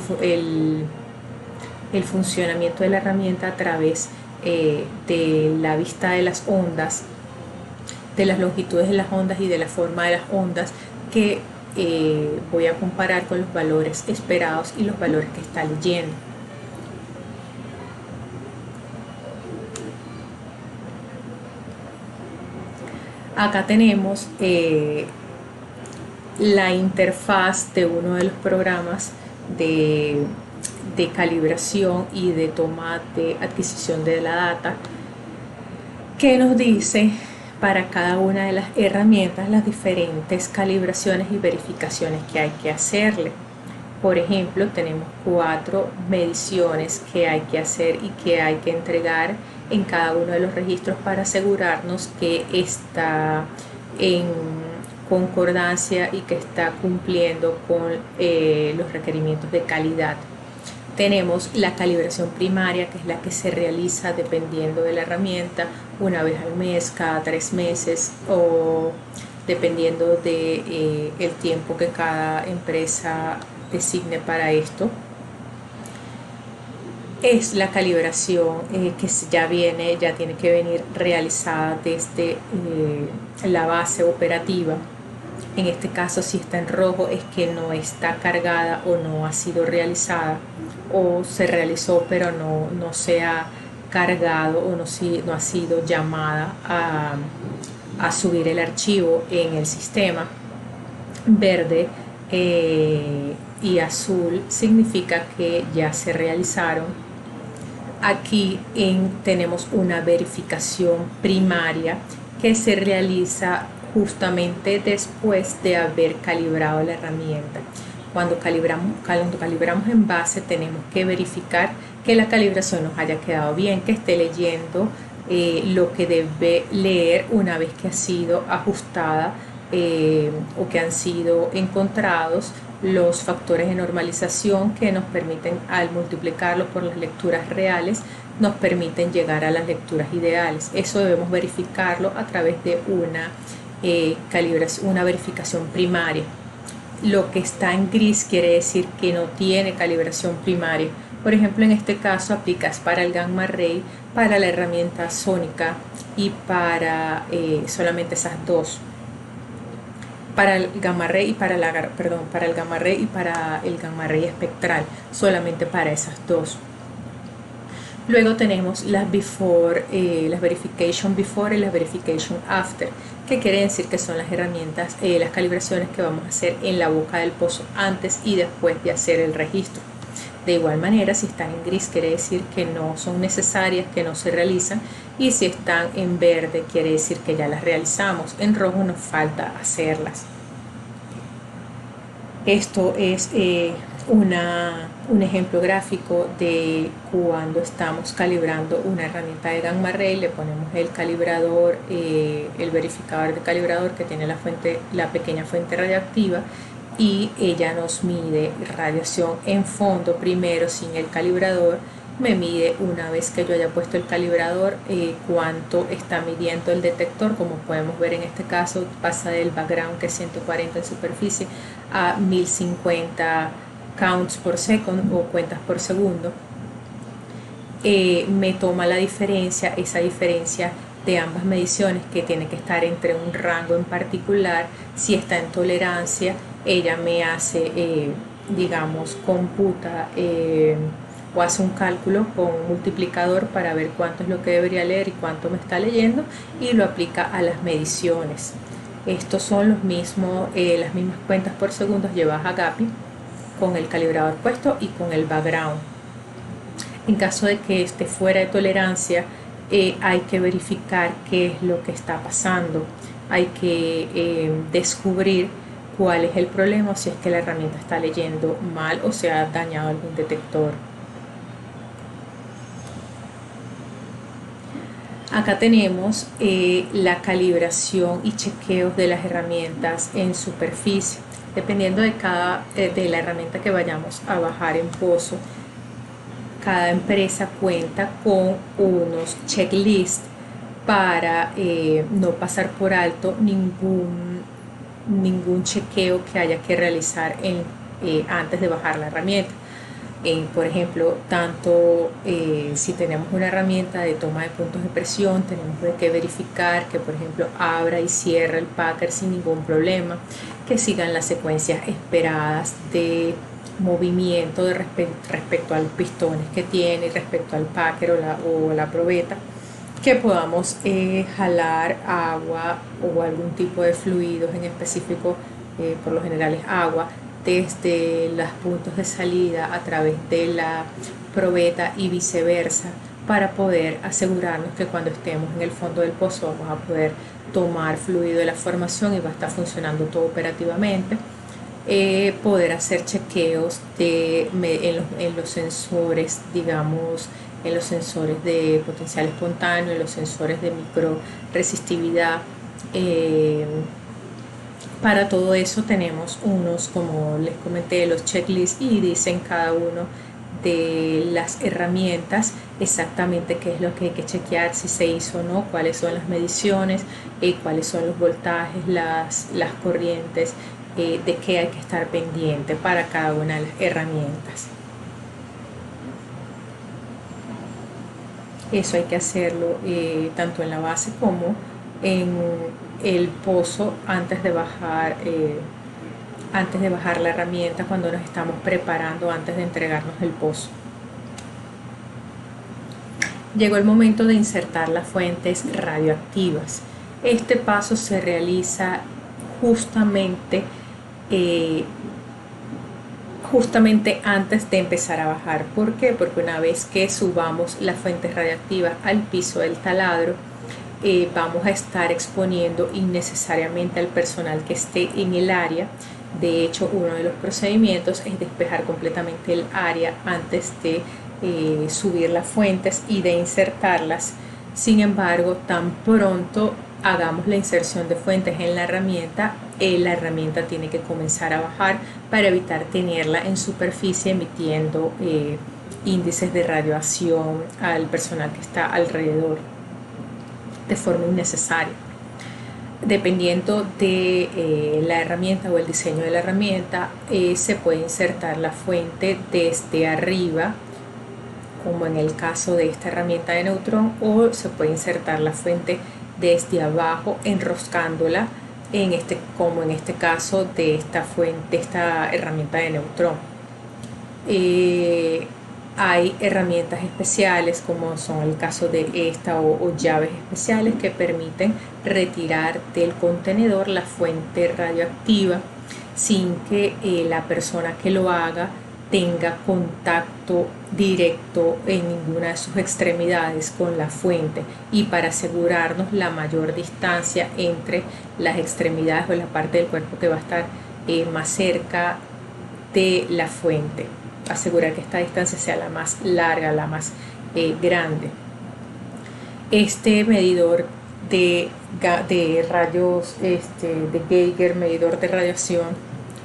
funcionamiento de la herramienta a través de la vista de las ondas, de las longitudes de las ondas y de la forma de las ondas que voy a comparar con los valores esperados y los valores que está leyendo. Acá tenemos la interfaz de uno de los programas de calibración y de toma de adquisición de la data, que nos dice para cada una de las herramientas las diferentes calibraciones y verificaciones que hay que hacerle. Por ejemplo, tenemos 4 mediciones que hay que hacer y que hay que entregar en cada uno de los registros para asegurarnos que está en concordancia y que está cumpliendo con los requerimientos de calidad. Tenemos la calibración primaria, que es la que se realiza dependiendo de la herramienta, una vez al mes, cada 3 meses o dependiendo de el tiempo que cada empresa designe para esto. Es la calibración que ya tiene que venir realizada desde la base operativa. En este caso, si está en rojo, es que no está cargada o no ha sido realizada, o se realizó pero no se ha cargado o no ha sido llamada a subir el archivo en el sistema. Verde y azul significa que ya se realizaron. Aquí tenemos una verificación primaria que se realiza justamente después de haber calibrado la herramienta. Cuando calibramos en base, tenemos que verificar que la calibración nos haya quedado bien, que esté leyendo lo que debe leer una vez que ha sido ajustada o que han sido encontrados los factores de normalización que nos permiten, al multiplicarlo por las lecturas reales, nos permiten llegar a las lecturas ideales. Eso debemos verificarlo a través de una verificación primaria. Lo que está en gris quiere decir que no tiene calibración primaria. Por ejemplo, en este caso aplicas para el gamma ray, para la herramienta sónica y para solamente esas dos. Para el gamma ray y para el gamma ray y para el gamma ray espectral, solamente para esas dos. Luego tenemos las las verification before y las verification after, que quiere decir que son las herramientas, las calibraciones que vamos a hacer en la boca del pozo antes y después de hacer el registro. De igual manera, si están en gris quiere decir que no son necesarias, que no se realizan, y si están en verde quiere decir que ya las realizamos. En rojo nos falta hacerlas. Esto es un ejemplo gráfico de cuando estamos calibrando una herramienta de Gamma Ray. Le ponemos el calibrador, el verificador de calibrador que tiene la pequeña fuente radioactiva, y ella nos mide radiación en fondo primero sin el calibrador. Me mide, una vez que yo haya puesto el calibrador, cuánto está midiendo el detector. Como podemos ver en este caso, pasa del background, que es 140 en superficie, a 1050 counts por second o cuentas por segundo. Me toma la diferencia, esa diferencia de ambas mediciones, que tiene que estar entre un rango en particular. Si está en tolerancia, ella me hace, digamos, computa o hace un cálculo con un multiplicador para ver cuánto es lo que debería leer y cuánto me está leyendo, y lo aplica a las mediciones. Estos son las mismas cuentas por segundo llevadas a GAPI con el calibrador puesto y con el background. En caso de que esté fuera de tolerancia, hay que verificar qué es lo que está pasando. Hay que descubrir cuál es el problema, o si es que la herramienta está leyendo mal o se ha dañado algún detector. Acá tenemos la calibración y chequeos de las herramientas en superficie. Dependiendo de la herramienta que vayamos a bajar en pozo, cada empresa cuenta con unos checklists para no pasar por alto ningún chequeo que haya que realizar antes de bajar la herramienta. Por ejemplo, si tenemos una herramienta de toma de puntos de presión, tenemos que verificar que, por ejemplo, abra y cierre el packer sin ningún problema, que sigan las secuencias esperadas de movimiento respecto a los pistones que tiene, respecto al packer o la probeta, que podamos jalar agua o algún tipo de fluidos en específico, por lo general es agua, desde los puntos de salida a través de la probeta y viceversa, para poder asegurarnos que cuando estemos en el fondo del pozo vamos a poder tomar fluido de la formación y va a estar funcionando todo operativamente. Poder hacer chequeos en los sensores, digamos, en los sensores de potencial espontáneo, en los sensores de micro resistividad. Para todo eso tenemos unos, como les comenté, los checklists, y dicen cada uno de las herramientas exactamente qué es lo que hay que chequear, si se hizo o no, cuáles son las mediciones, cuáles son los voltajes, las corrientes, de qué hay que estar pendiente para cada una de las herramientas. Eso hay que hacerlo tanto en la base como en el pozo antes de bajar la herramienta, cuando nos estamos preparando antes de entregarnos el pozo. Llegó el momento de insertar las fuentes radioactivas. Este paso se realiza justamente antes de empezar a bajar. ¿Por qué? Porque una vez que subamos las fuentes radioactivas al piso del taladro, vamos a estar exponiendo innecesariamente al personal que esté en el área. De hecho, uno de los procedimientos es despejar completamente el área antes de subir las fuentes y de insertarlas. Sin embargo, tan pronto hagamos la inserción de fuentes en la herramienta tiene que comenzar a bajar para evitar tenerla en superficie emitiendo índices de radiación al personal que está alrededor de forma innecesaria. Dependiendo de la herramienta o el diseño de la herramienta, se puede insertar la fuente desde arriba, como en el caso de esta herramienta de neutrón, o se puede insertar la fuente desde abajo enroscándola, como en este caso de esta herramienta de neutrón. Hay herramientas especiales como son el caso de esta o llaves especiales que permiten retirar del contenedor la fuente radioactiva sin que la persona que lo haga tenga contacto directo en ninguna de sus extremidades con la fuente, y para asegurarnos la mayor distancia entre las extremidades o la parte del cuerpo que va a estar más cerca de la fuente, asegurar que esta distancia sea la más larga, la más grande. Este medidor de rayos, de Geiger, medidor de radiación,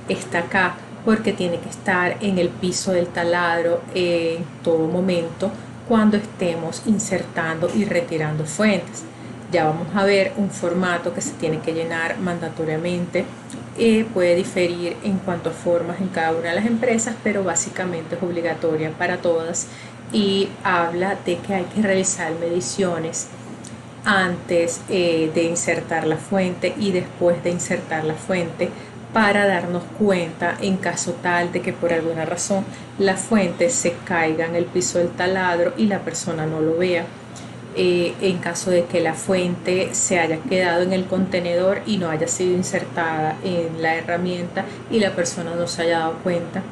está acá porque tiene que estar en el piso del taladro en todo momento cuando estemos insertando y retirando fuentes. Ya vamos a ver un formato que se tiene que llenar mandatoriamente. Puede diferir en cuanto a formas en cada una de las empresas, pero básicamente es obligatoria para todas, y habla de que hay que realizar mediciones antes de insertar la fuente y después de insertar la fuente, para darnos cuenta en caso tal de que por alguna razón la fuente se caiga en el piso del taladro y la persona no lo vea. En caso de que la fuente se haya quedado en el contenedor y no haya sido insertada en la herramienta y la persona no se haya dado cuenta,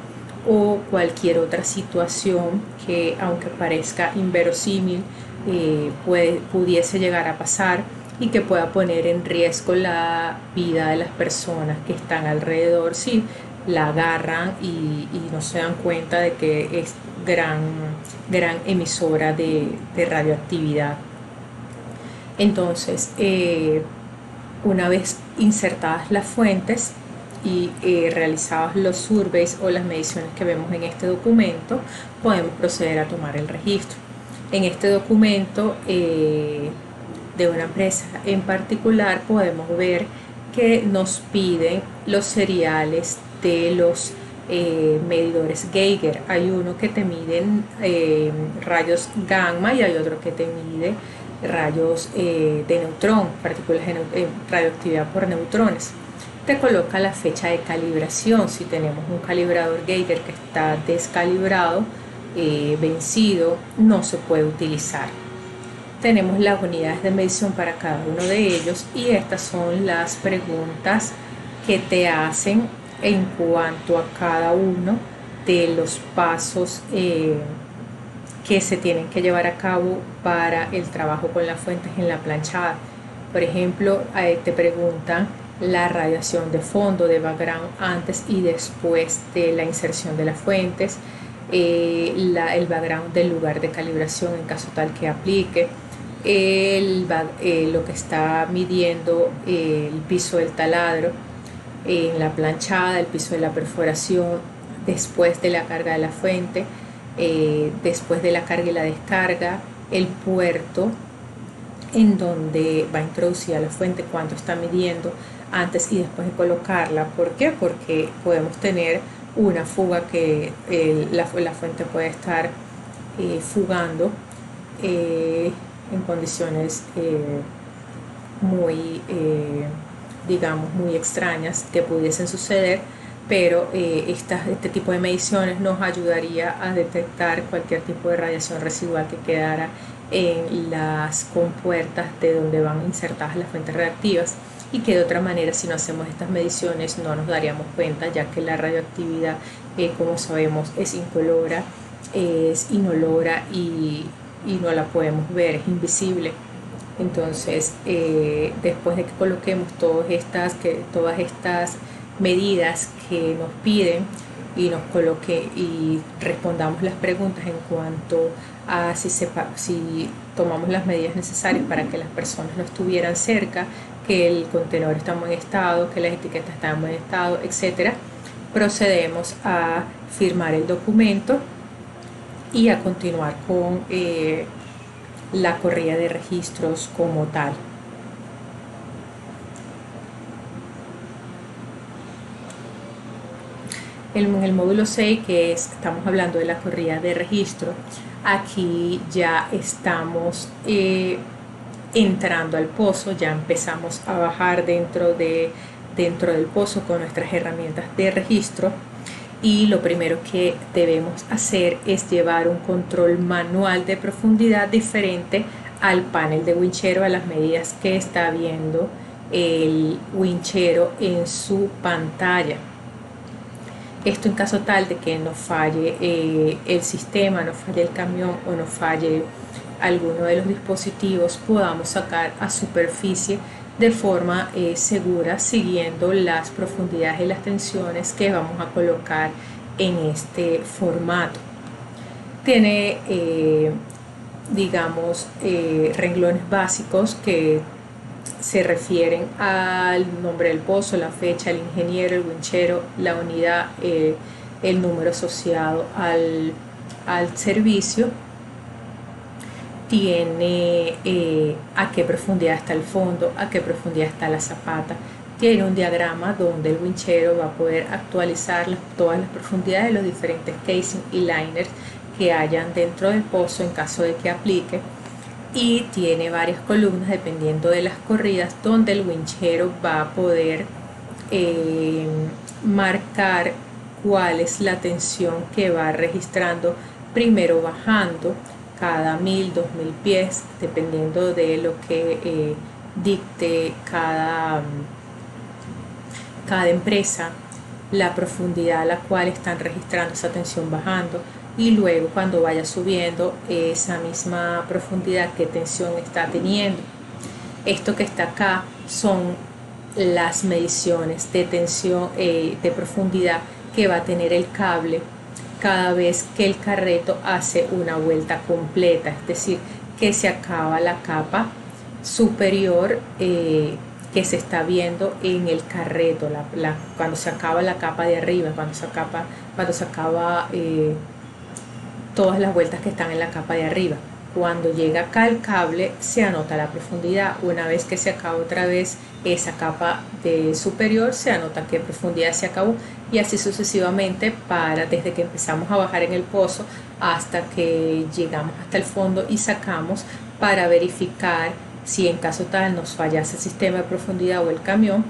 o cualquier otra situación que, aunque parezca inverosímil, pudiese llegar a pasar y que pueda poner en riesgo la vida de las personas que están alrededor si la agarran y no se dan cuenta de que es gran emisora de radioactividad. Entonces, una vez insertadas las fuentes y realizados los surveys o las mediciones que vemos en este documento, podemos proceder a tomar el registro. En este documento de una empresa en particular podemos ver que nos piden los seriales de los medidores Geiger. Hay uno que te mide rayos gamma y hay otro que te mide rayos de neutrón, partículas de radioactividad por neutrones. Te coloca la fecha de calibración. Si tenemos un calibrador Geiger que está descalibrado, vencido, no se puede utilizar. Tenemos las unidades de medición para cada uno de ellos, y estas son las preguntas que te hacen en cuanto a cada uno de los pasos que se tienen que llevar a cabo para el trabajo con las fuentes en la planchada. Por ejemplo, te preguntan la radiación de fondo, de background, antes y después de la inserción de las fuentes, el background del lugar de calibración en caso tal que aplique, lo que está midiendo el piso del taladro en la planchada, el piso de la perforación después de la carga de la fuente, después de la carga y la descarga, el puerto en donde va introducida la fuente, cuánto está midiendo antes y después de colocarla. ¿Por qué? Porque podemos tener una fuga que la fuente puede estar fugando en condiciones muy, digamos, muy extrañas que pudiesen suceder, pero este tipo de mediciones nos ayudaría a detectar cualquier tipo de radiación residual que quedara en las compuertas de donde van insertadas las fuentes reactivas, y que de otra manera, si no hacemos estas mediciones, no nos daríamos cuenta, ya que la radioactividad, como sabemos, es incolora, es inolora y no la podemos ver, es invisible. Entonces, después de que coloquemos todas estas medidas que nos piden y y respondamos las preguntas en cuanto a si tomamos las medidas necesarias para que las personas no estuvieran cerca, que el contenedor está en buen estado, que las etiquetas están en buen estado, etc., procedemos a firmar el documento y a continuar con la corrida de registros como tal. En el módulo 6, que estamos hablando de la corrida de registro, aquí ya estamos entrando al pozo, ya empezamos a bajar dentro del pozo con nuestras herramientas de registro, y lo primero que debemos hacer es llevar un control manual de profundidad diferente al panel de winchero, a las medidas que está viendo el winchero en su pantalla. Esto en caso tal de que nos falle el sistema, nos falle el camión o nos falle alguno de los dispositivos, podamos sacar a superficie de forma segura, siguiendo las profundidades y las tensiones que vamos a colocar en este formato. Tiene digamos renglones básicos que se refieren al nombre del pozo, la fecha, el ingeniero, el winchero, la unidad, el número asociado al servicio. Tiene a qué profundidad está el fondo, a qué profundidad está la zapata. Tiene un diagrama donde el winchero va a poder actualizar todas las profundidades de los diferentes casing y liners que hayan dentro del pozo en caso de que aplique. Y tiene varias columnas dependiendo de las corridas donde el winchero va a poder marcar cuál es la tensión que va registrando, primero bajando cada 1000, 2000 pies, dependiendo de lo que dicte cada empresa, la profundidad a la cual están registrando esa tensión bajando, y luego cuando vaya subiendo esa misma profundidad, qué tensión está teniendo. Esto que está acá son las mediciones de tensión, de profundidad que va a tener el cable cada vez que el carreto hace una vuelta completa, es decir, que se acaba la capa superior que se está viendo en el carreto, cuando se acaba la capa de arriba, cuando se acaba todas las vueltas que están en la capa de arriba. Cuando llega acá el cable se anota la profundidad. Una vez que se acaba otra vez esa capa de superior, se anota qué profundidad se acabó, y así sucesivamente desde que empezamos a bajar en el pozo hasta que llegamos hasta el fondo y sacamos, para verificar si en caso tal nos fallase el sistema de profundidad o el camión,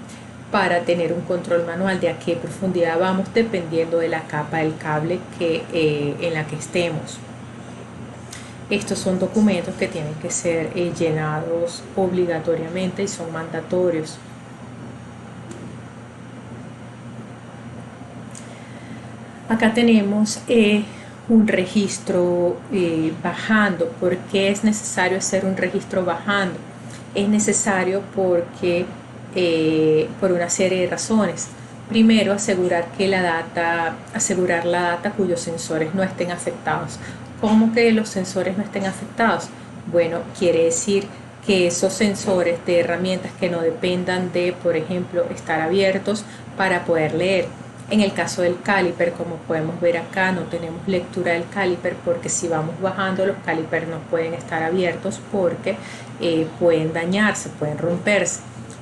para tener un control manual de a qué profundidad vamos dependiendo de la capa del cable en la que estemos. Estos son documentos que tienen que ser llenados obligatoriamente y son mandatorios. Acá tenemos un registro bajando. ¿Por qué es necesario hacer un registro bajando? Es necesario porque por una serie de razones. Primero, asegurar la data cuyos sensores no estén afectados. ¿Cómo que los sensores no estén afectados? Bueno, quiere decir que esos sensores de herramientas que no dependan de, por ejemplo, estar abiertos para poder leer. En el caso del caliper, como podemos ver acá, no tenemos lectura del caliper, porque si vamos bajando, los calipers no pueden estar abiertos porque pueden dañarse, pueden romperse.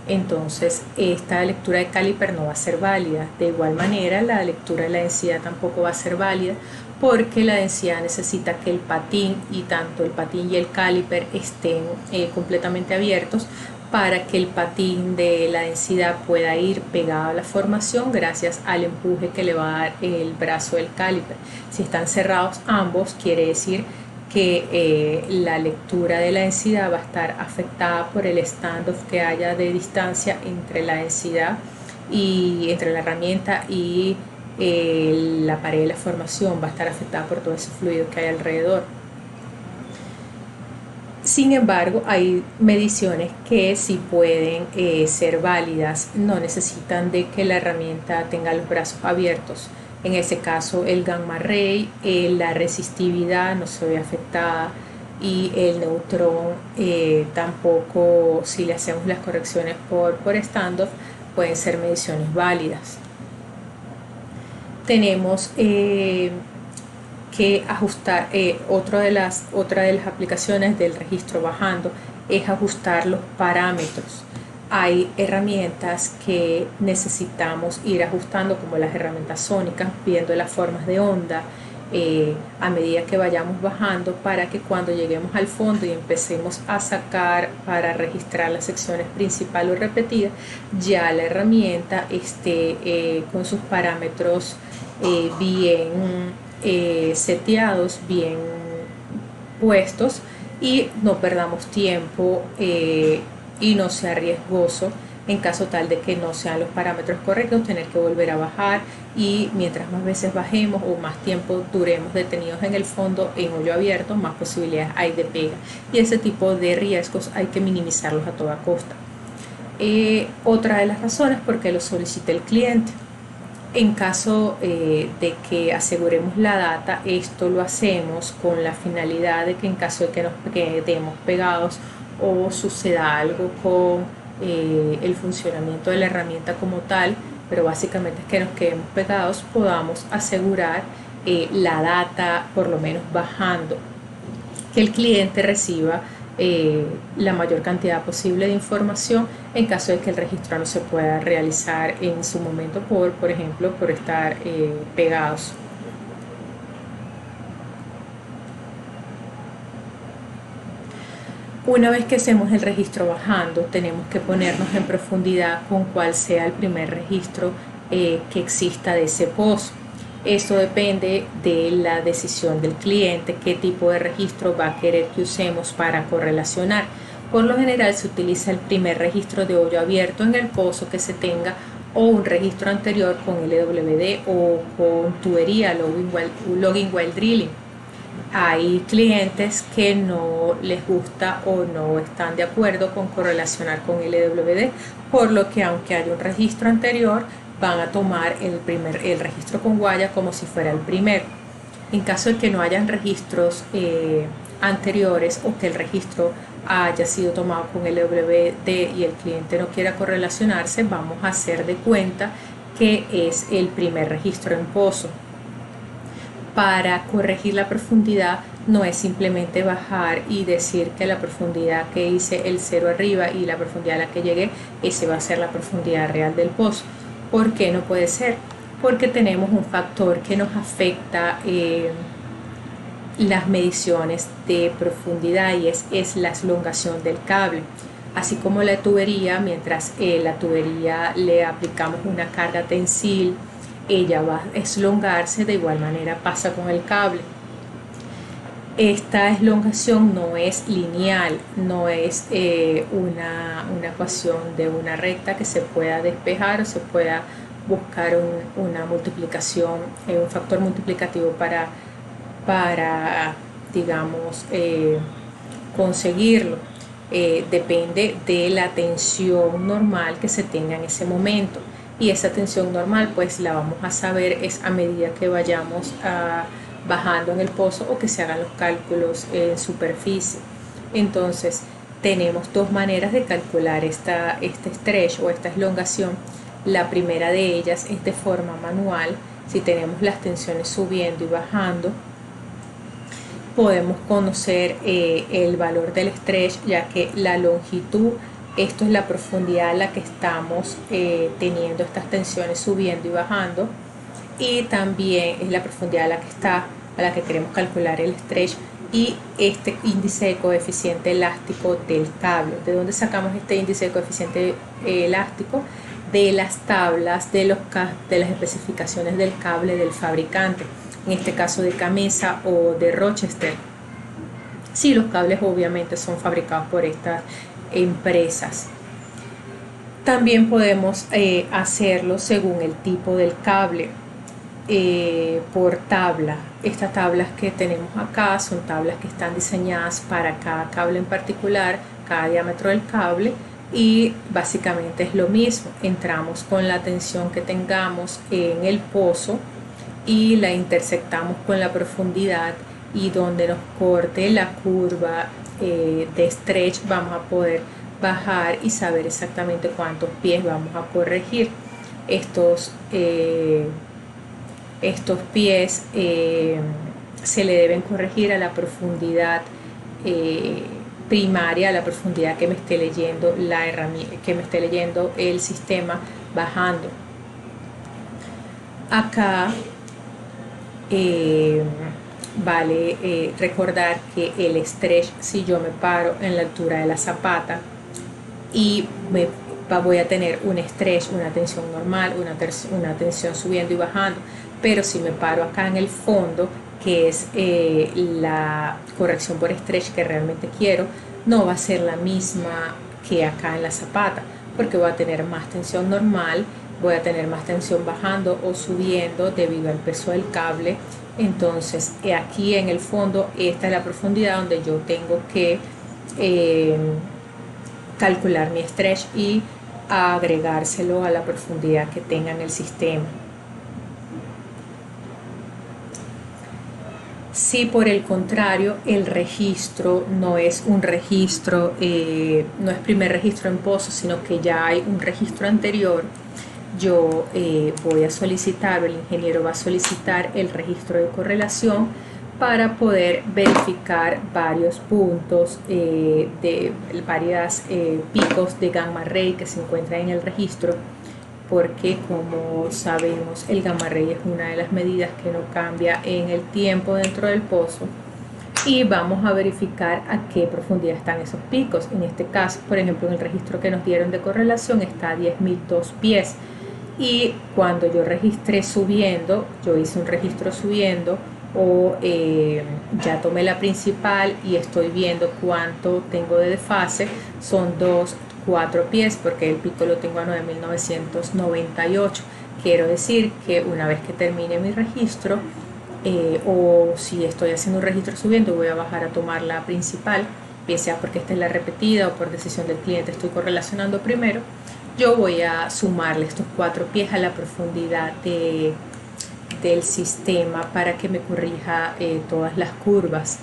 Entonces esta lectura de caliper no va a ser válida. De igual manera, la lectura de la densidad tampoco va a ser válida, porque la densidad necesita que el patín, y tanto el patín y el caliper, estén completamente abiertos para que el patín de la densidad pueda ir pegado a la formación gracias al empuje que le va a dar el brazo del caliper. Si están cerrados ambos, quiere decir que la lectura de la densidad va a estar afectada por el standoff que haya de distancia entre la densidad y entre la herramienta y la pared de la formación. Va a estar afectada por todo ese fluido que hay alrededor. Sin embargo, hay mediciones que sí pueden ser válidas, no necesitan de que la herramienta tenga los brazos abiertos. En ese caso, el gamma ray, la resistividad no se ve afectada, y el neutrón tampoco, si le hacemos las correcciones por standoff, pueden ser mediciones válidas. Tenemos que ajustar, otra de las aplicaciones del registro bajando es ajustar los parámetros. Hay herramientas que necesitamos ir ajustando, como las herramientas sónicas, viendo las formas de onda a medida que vayamos bajando, para que cuando lleguemos al fondo y empecemos a sacar para registrar las secciones principal o repetida, ya la herramienta esté con sus parámetros bien seteados, bien puestos, y no perdamos tiempo y no sea riesgoso en caso tal de que no sean los parámetros correctos, tener que volver a bajar, y mientras más veces bajemos o más tiempo duremos detenidos en el fondo en hoyo abierto, más posibilidades hay de pega, y ese tipo de riesgos hay que minimizarlos a toda costa. Otra de las razones por qué lo solicita el cliente: en caso de que aseguremos la data, esto lo hacemos con la finalidad de que en caso de que nos quedemos pegados o suceda algo con el funcionamiento de la herramienta como tal, pero básicamente es que nos quedemos pegados, podamos asegurar la data por lo menos bajando, que el cliente reciba la mayor cantidad posible de información en caso de que el registro no se pueda realizar en su momento por ejemplo, por estar pegados. Una vez que hacemos el registro bajando, tenemos que ponernos en profundidad con cuál sea el primer registro que exista de ese pozo. Esto depende de la decisión del cliente, qué tipo de registro va a querer que usemos para correlacionar. Por lo general se utiliza el primer registro de hoyo abierto en el pozo que se tenga, o un registro anterior con LWD o con tubería, logging while drilling. Hay clientes que no les gusta o no están de acuerdo con correlacionar con LWD, por lo que aunque haya un registro anterior, van a tomar el registro con guaya como si fuera el primero. En caso de que no hayan registros anteriores, o que el registro haya sido tomado con LWD y el cliente no quiera correlacionarse, vamos a hacer de cuenta que es el primer registro en pozo. Para corregir la profundidad no es simplemente bajar y decir que la profundidad que hice el cero arriba y la profundidad a la que llegué, ese va a ser la profundidad real del pozo. ¿Por qué no puede ser? Porque tenemos un factor que nos afecta las mediciones de profundidad, y es la elongación del cable. Así como la tubería, mientras la tubería le aplicamos una carga tensil, ella va a elongarse, de igual manera pasa con el cable. Esta elongación no es lineal, no es una ecuación de una recta que se pueda despejar o se pueda buscar una multiplicación, un factor multiplicativo para digamos, conseguirlo. Depende de la tensión normal que se tenga en ese momento, y esa tensión normal pues la vamos a saber es a medida que vayamos bajando en el pozo o que se hagan los cálculos en superficie. Entonces tenemos dos maneras de calcular este stretch o esta elongación. La primera de ellas es de forma manual. Si tenemos las tensiones subiendo y bajando, podemos conocer el valor del stretch, ya que la longitud, esto es la profundidad a la que estamos teniendo estas tensiones subiendo y bajando, y también es la profundidad a la que queremos calcular el stretch, y este índice de coeficiente elástico del cable. ¿De dónde sacamos este índice de coeficiente elástico? De las tablas de las especificaciones del cable del fabricante, en este caso de Camesa o de Rochester. Sí, los cables obviamente son fabricados por estas empresas. También podemos hacerlo según el tipo del cable, por tabla. Estas tablas que tenemos acá son tablas que están diseñadas para cada cable en particular, cada diámetro del cable, y básicamente es lo mismo. Entramos con la tensión que tengamos en el pozo y la intersectamos con la profundidad, y donde nos corte la curva de stretch vamos a poder bajar y saber exactamente cuántos pies vamos a corregir. Estos pies se le deben corregir a la profundidad primaria, a la profundidad que me esté leyendo la herramienta, que me esté leyendo el sistema bajando. Acá vale recordar que el stretch, si yo me paro en la altura de la zapata y me voy a tener un stretch, una tensión normal, una tensión subiendo y bajando, pero si me paro acá en el fondo, que es la corrección por stretch que realmente quiero, no va a ser la misma que acá en la zapata, porque voy a tener más tensión normal, voy a tener más tensión bajando o subiendo debido al peso del cable. Entonces aquí en el fondo esta es la profundidad donde yo tengo que calcular mi stretch y agregárselo a la profundidad que tenga en el sistema. Si por el contrario el registro no es un registro, no es primer registro en pozo, sino que ya hay un registro anterior, yo voy a solicitar, o el ingeniero va a solicitar el registro de correlación para poder verificar varios puntos de varios picos de gamma ray que se encuentran en el registro, porque como sabemos el gamma ray es una de las medidas que no cambia en el tiempo dentro del pozo, y vamos a verificar a qué profundidad están esos picos. En este caso, por ejemplo, en el registro que nos dieron de correlación está a 10.002 pies, y cuando yo registré subiendo, yo hice un registro subiendo, o ya tomé la principal y estoy viendo cuánto tengo de desfase, son 4 pies, porque el pico lo tengo a 9.998. Quiero decir que una vez que termine mi registro, o si estoy haciendo un registro subiendo, voy a bajar a tomar la principal, bien sea porque esta es la repetida o por decisión del cliente estoy correlacionando primero, yo voy a sumarle estos 4 pies a la profundidad del sistema para que me corrija todas las curvas.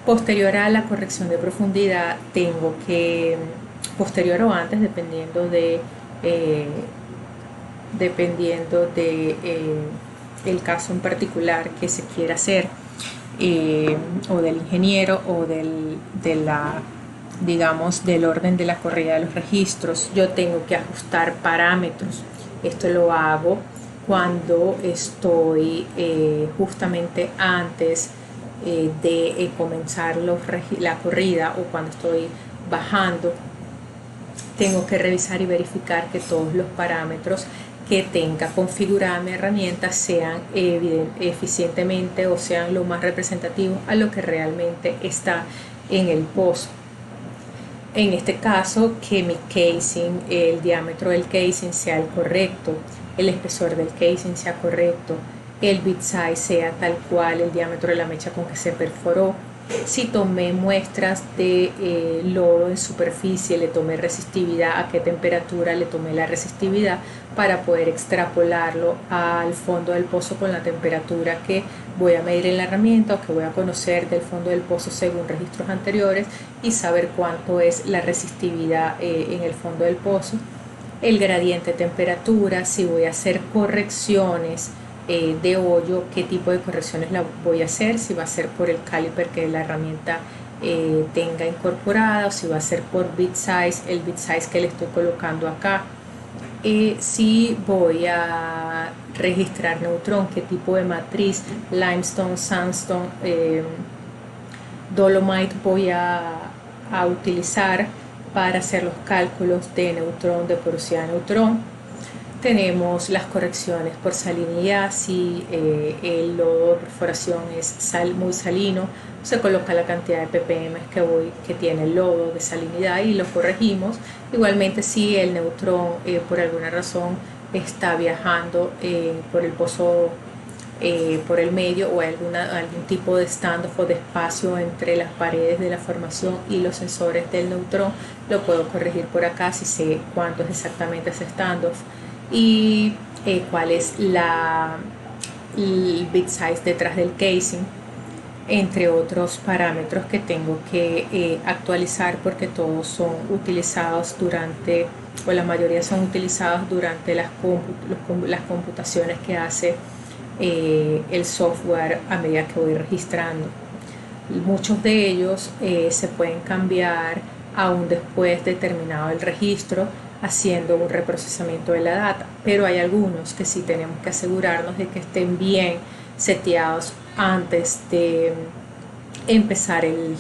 Posterior a la corrección de profundidad, tengo que, posterior o antes, dependiendo de el caso en particular que se quiera hacer, o del ingeniero o digamos, del orden de la corrida de los registros, yo tengo que ajustar parámetros. Esto lo hago cuando estoy justamente antes de comenzar la corrida, o cuando estoy bajando. Tengo que revisar y verificar que todos los parámetros que tenga configurada mi herramienta sean eficientemente, o sean lo más representativos a lo que realmente está en el pozo. En este caso, que mi casing, el diámetro del casing sea el correcto, el espesor del casing sea correcto, el bit size sea tal cual el diámetro de la mecha con que se perforó. Si tomé muestras de lodo en superficie, le tomé resistividad, a qué temperatura le tomé la resistividad, para poder extrapolarlo al fondo del pozo con la temperatura que voy a medir en la herramienta, o que voy a conocer del fondo del pozo según registros anteriores, y saber cuánto es la resistividad en el fondo del pozo. El gradiente de temperatura, si voy a hacer correcciones de hoyo, qué tipo de correcciones la voy a hacer, si va a ser por el caliper que la herramienta tenga incorporada, o si va a ser por bit size, el bit size que le estoy colocando acá. Si voy a registrar neutrón, qué tipo de matriz, limestone, sandstone, dolomite voy a utilizar para hacer los cálculos de neutrón, de porosidad de neutrón. Tenemos las correcciones por salinidad. Si el lodo de perforación es muy salino, se coloca la cantidad de ppm que tiene el lodo de salinidad y lo corregimos. Igualmente, si el neutrón por alguna razón está viajando por el pozo, por el medio, o hay algún tipo de standoff o de espacio entre las paredes de la formación y los sensores del neutrón, lo puedo corregir por acá si sé cuánto es exactamente ese standoff y cuál es el bit size detrás del casing, entre otros parámetros que tengo que actualizar, porque todos son utilizados durante, o la mayoría son utilizados durante las computaciones que hace el software a medida que voy registrando. Muchos de ellos se pueden cambiar aún después de terminado el registro, haciendo un reprocesamiento de la data, pero hay algunos que sí tenemos que asegurarnos de que estén bien seteados antes de empezar el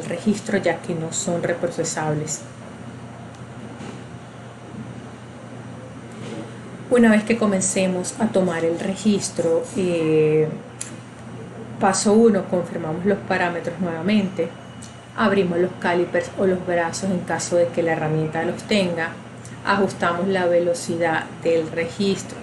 registro, ya que no son reprocesables. Una vez que comencemos a tomar el registro, paso 1, confirmamos los parámetros nuevamente, abrimos los calipers o los brazos en caso de que la herramienta los tenga, ajustamos la velocidad del registro.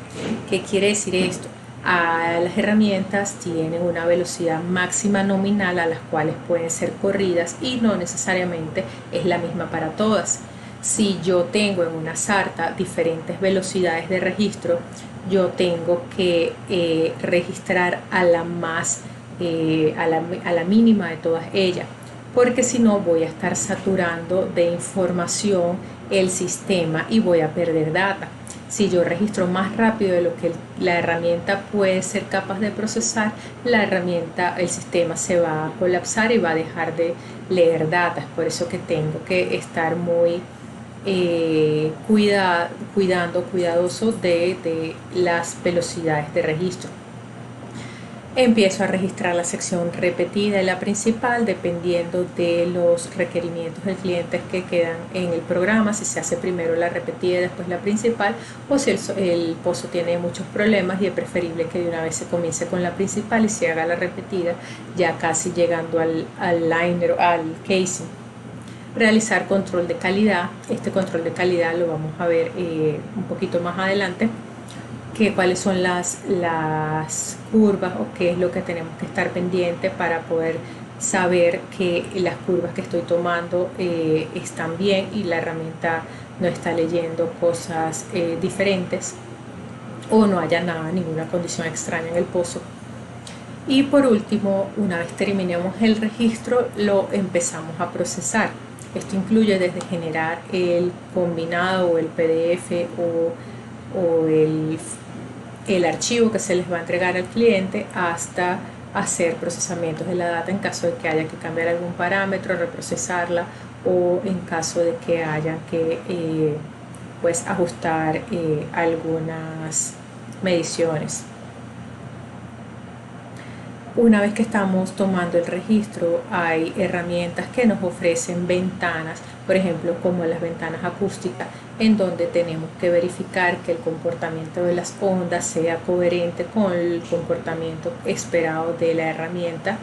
¿Qué quiere decir esto? Las herramientas tienen una velocidad máxima nominal a las cuales pueden ser corridas y no necesariamente es la misma para todas. Si yo tengo en una sarta diferentes velocidades de registro, yo tengo que registrar a la mínima de todas ellas, porque si no voy a estar saturando de información el sistema y voy a perder data. Si yo registro más rápido de lo que la herramienta puede ser capaz de procesar, el sistema se va a colapsar y va a dejar de leer data. Es por eso que tengo que estar muy cuidadoso de las velocidades de registro. Empiezo a registrar la sección repetida y la principal dependiendo de los requerimientos del cliente que quedan en el programa, si se hace primero la repetida y después la principal, o si el pozo tiene muchos problemas y es preferible que de una vez se comience con la principal y se haga la repetida ya casi llegando al liner o al casing. Realizar control de calidad. Este control de calidad lo vamos a ver un poquito más adelante, cuáles son las curvas o qué es lo que tenemos que estar pendiente para poder saber que las curvas que estoy tomando están bien y la herramienta no está leyendo cosas diferentes o no haya ninguna condición extraña en el pozo. Y por último, una vez terminemos el registro, lo empezamos a procesar. Esto incluye desde generar el combinado o el PDF o el archivo que se les va a entregar al cliente hasta hacer procesamientos de la data en caso de que haya que cambiar algún parámetro, reprocesarla o en caso de que haya que ajustar algunas mediciones. Una vez que estamos tomando el registro, hay herramientas que nos ofrecen ventanas, por ejemplo, como las ventanas acústicas, en donde tenemos que verificar que el comportamiento de las ondas sea coherente con el comportamiento esperado de la herramienta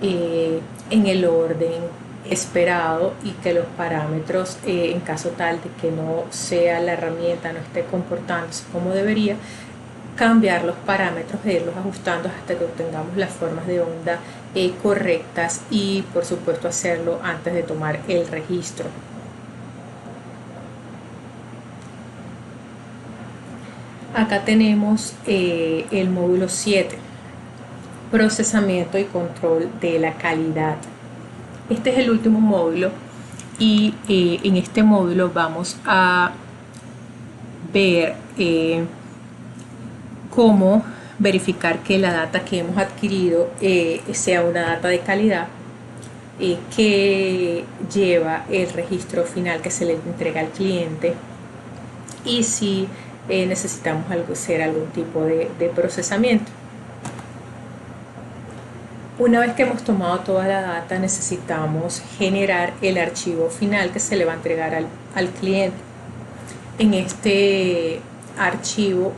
en el orden esperado y que los parámetros, en caso tal de que no sea la herramienta, no esté comportándose como debería, cambiar los parámetros e irlos ajustando hasta que obtengamos las formas de onda correctas y por supuesto hacerlo antes de tomar el registro. Acá tenemos el módulo 7, procesamiento y control de la calidad. Este es el último módulo y en este módulo vamos a ver cómo verificar que la data que hemos adquirido sea una data de calidad que lleva el registro final que se le entrega al cliente y si necesitamos hacer algún tipo de procesamiento. Una vez que hemos tomado toda la data, necesitamos generar el archivo final que se le va a entregar al cliente. En este archivo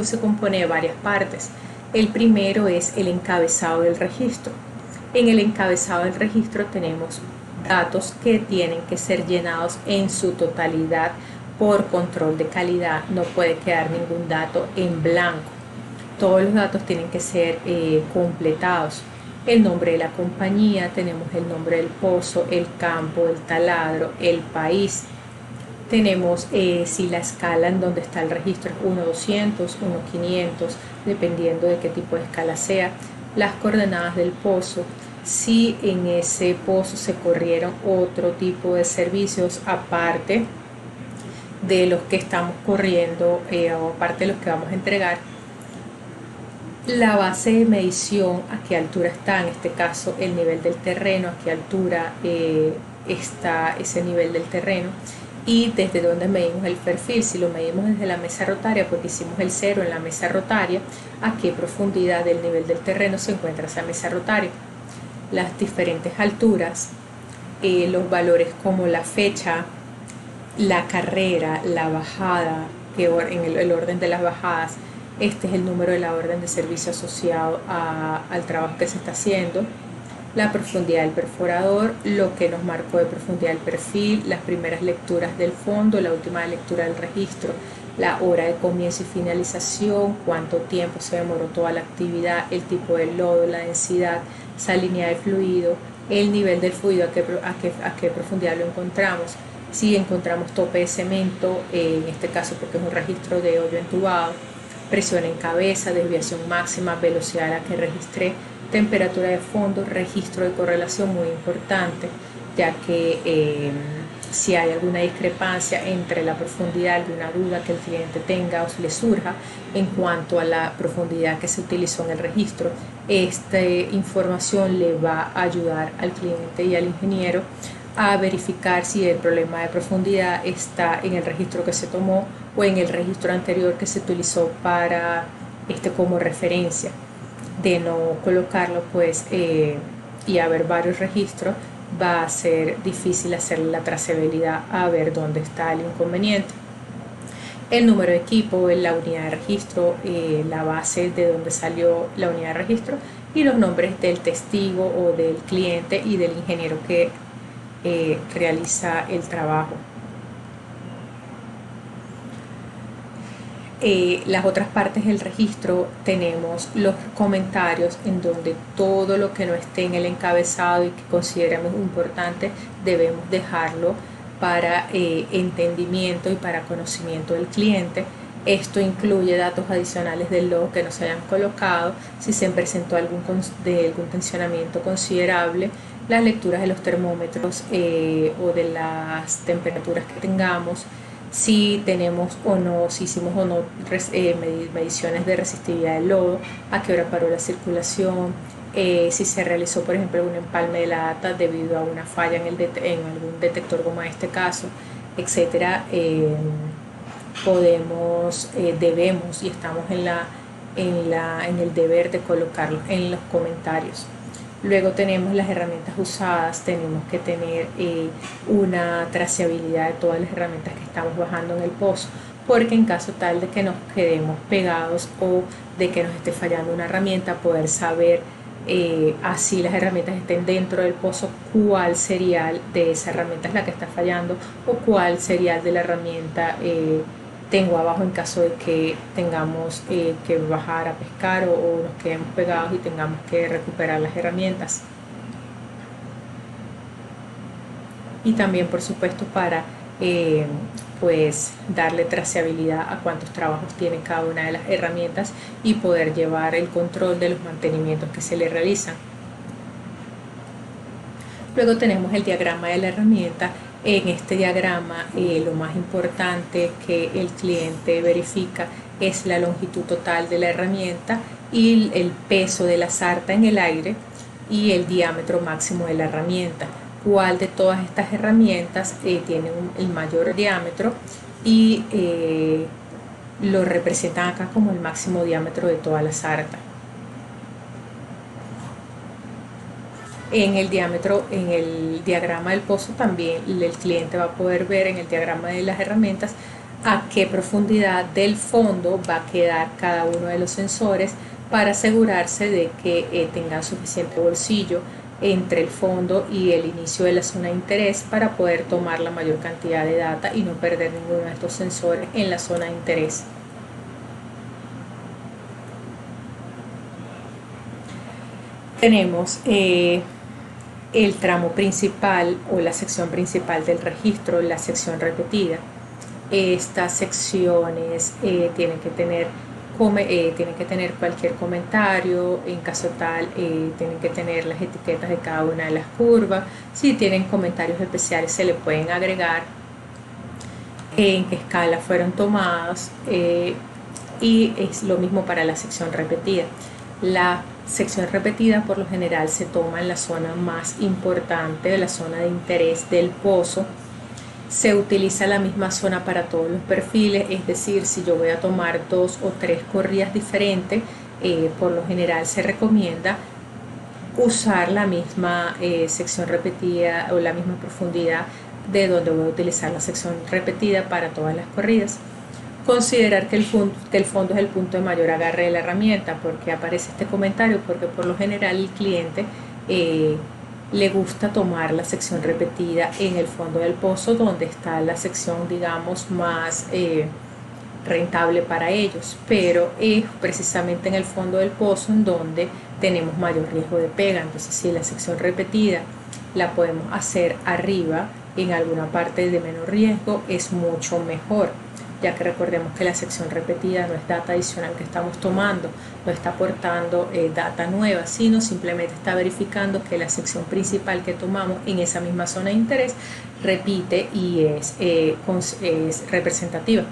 se compone de varias partes. El primero es el encabezado del registro. En el encabezado del registro tenemos datos que tienen que ser llenados en su totalidad por control de calidad. No puede quedar ningún dato en blanco. Todos los datos tienen que ser completados. El nombre de la compañía, tenemos el nombre del pozo, el campo, el taladro, el país. Tenemos si la escala en donde está el registro es 1.200, 1.500, dependiendo de qué tipo de escala sea. Las coordenadas del pozo, si en ese pozo se corrieron otro tipo de servicios aparte de los que estamos corriendo o aparte de los que vamos a entregar. La base de medición, a qué altura está, en este caso el nivel del terreno, a qué altura está ese nivel del terreno. y desde donde medimos el perfil. Si lo medimos desde la mesa rotaria, porque hicimos el 0 en la mesa rotaria, a qué profundidad del nivel del terreno se encuentra esa mesa rotaria. Las diferentes alturas, los valores como la fecha, la carrera, la bajada, que en el orden de las bajadas, este es el número de la orden de servicio asociado al trabajo que se está haciendo, la profundidad del perforador, lo que nos marcó de profundidad del perfil, las primeras lecturas del fondo, la última lectura del registro, la hora de comienzo y finalización, cuánto tiempo se demoró toda la actividad, el tipo de lodo, la densidad, salinidad del fluido, el nivel del fluido, a qué profundidad lo encontramos, si encontramos tope de cemento, en este caso porque es un registro de hoyo entubado, presión en cabeza, desviación máxima, velocidad a la que registré, temperatura de fondo, registro de correlación muy importante, ya que si hay alguna discrepancia entre la profundidad, alguna duda que el cliente tenga o le surja en cuanto a la profundidad que se utilizó en el registro, esta información le va a ayudar al cliente y al ingeniero a verificar si el problema de profundidad está en el registro que se tomó o en el registro anterior que se utilizó para como referencia. De no colocarlo pues y haber varios registros, va a ser difícil hacer la trazabilidad a ver dónde está el inconveniente. El número de equipo, la unidad de registro, la base de donde salió la unidad de registro y los nombres del testigo o del cliente y del ingeniero que realiza el trabajo. Las otras partes del registro tenemos los comentarios, en donde todo lo que no esté en el encabezado y que consideramos importante debemos dejarlo para entendimiento y para conocimiento del cliente. Esto incluye datos adicionales del logo que no se hayan colocado, si se presentó algún tensionamiento considerable, las lecturas de los termómetros o de las temperaturas que tengamos, si tenemos o no, si hicimos o no mediciones de resistividad del lodo, a qué hora paró la circulación, si se realizó por ejemplo un empalme de la data debido a una falla en algún detector como en este caso, etcétera. Debemos y estamos en el deber de colocarlo en los comentarios. Luego tenemos las herramientas usadas, tenemos que tener una trazabilidad de todas las herramientas que estamos bajando en el pozo, porque en caso tal de que nos quedemos pegados o de que nos esté fallando una herramienta, poder saber, así las herramientas estén dentro del pozo, cuál serial de esa herramienta es la que está fallando o cuál serial de la herramienta tengo abajo en caso de que tengamos que bajar a pescar o nos quedemos pegados y tengamos que recuperar las herramientas. Y también por supuesto para pues darle trazabilidad a cuántos trabajos tiene cada una de las herramientas y poder llevar el control de los mantenimientos que se le realizan. Luego tenemos el diagrama de la herramienta. En este diagrama lo más importante que el cliente verifica es la longitud total de la herramienta y el peso de la sarta en el aire y el diámetro máximo de la herramienta. Cuál de todas estas herramientas tiene el mayor diámetro y lo representan acá como el máximo diámetro de toda la sarta. En el diagrama del pozo también el cliente va a poder ver en el diagrama de las herramientas a qué profundidad del fondo va a quedar cada uno de los sensores para asegurarse de que tengan suficiente bolsillo entre el fondo y el inicio de la zona de interés para poder tomar la mayor cantidad de data y no perder ninguno de estos sensores en la zona de interés. Tenemos el tramo principal o la sección principal del registro, la sección repetida. Estas secciones tienen que tener cualquier comentario, en caso tal tienen que tener las etiquetas de cada una de las curvas. Si tienen comentarios especiales se le pueden agregar, en qué escala fueron tomadas, y es lo mismo para la sección repetida. La sección repetida por lo general se toma en la zona más importante, de la zona de interés del pozo. Se utiliza la misma zona para todos los perfiles, es decir, si yo voy a tomar 2 o 3 corridas diferentes, por lo general se recomienda usar la misma sección repetida o la misma profundidad de donde voy a utilizar la sección repetida para todas las corridas. Considerar que el fondo es el punto de mayor agarre de la herramienta. Porque aparece este comentario, porque por lo general el cliente le gusta tomar la sección repetida en el fondo del pozo, donde está la sección, digamos, más rentable para ellos, pero es precisamente en el fondo del pozo en donde tenemos mayor riesgo de pega. Entonces, si la sección repetida la podemos hacer arriba en alguna parte de menor riesgo, es mucho mejor, ya que recordemos que la sección repetida no es data adicional que estamos tomando, no está aportando data nueva, sino simplemente está verificando que la sección principal que tomamos en esa misma zona de interés repite y es representativa,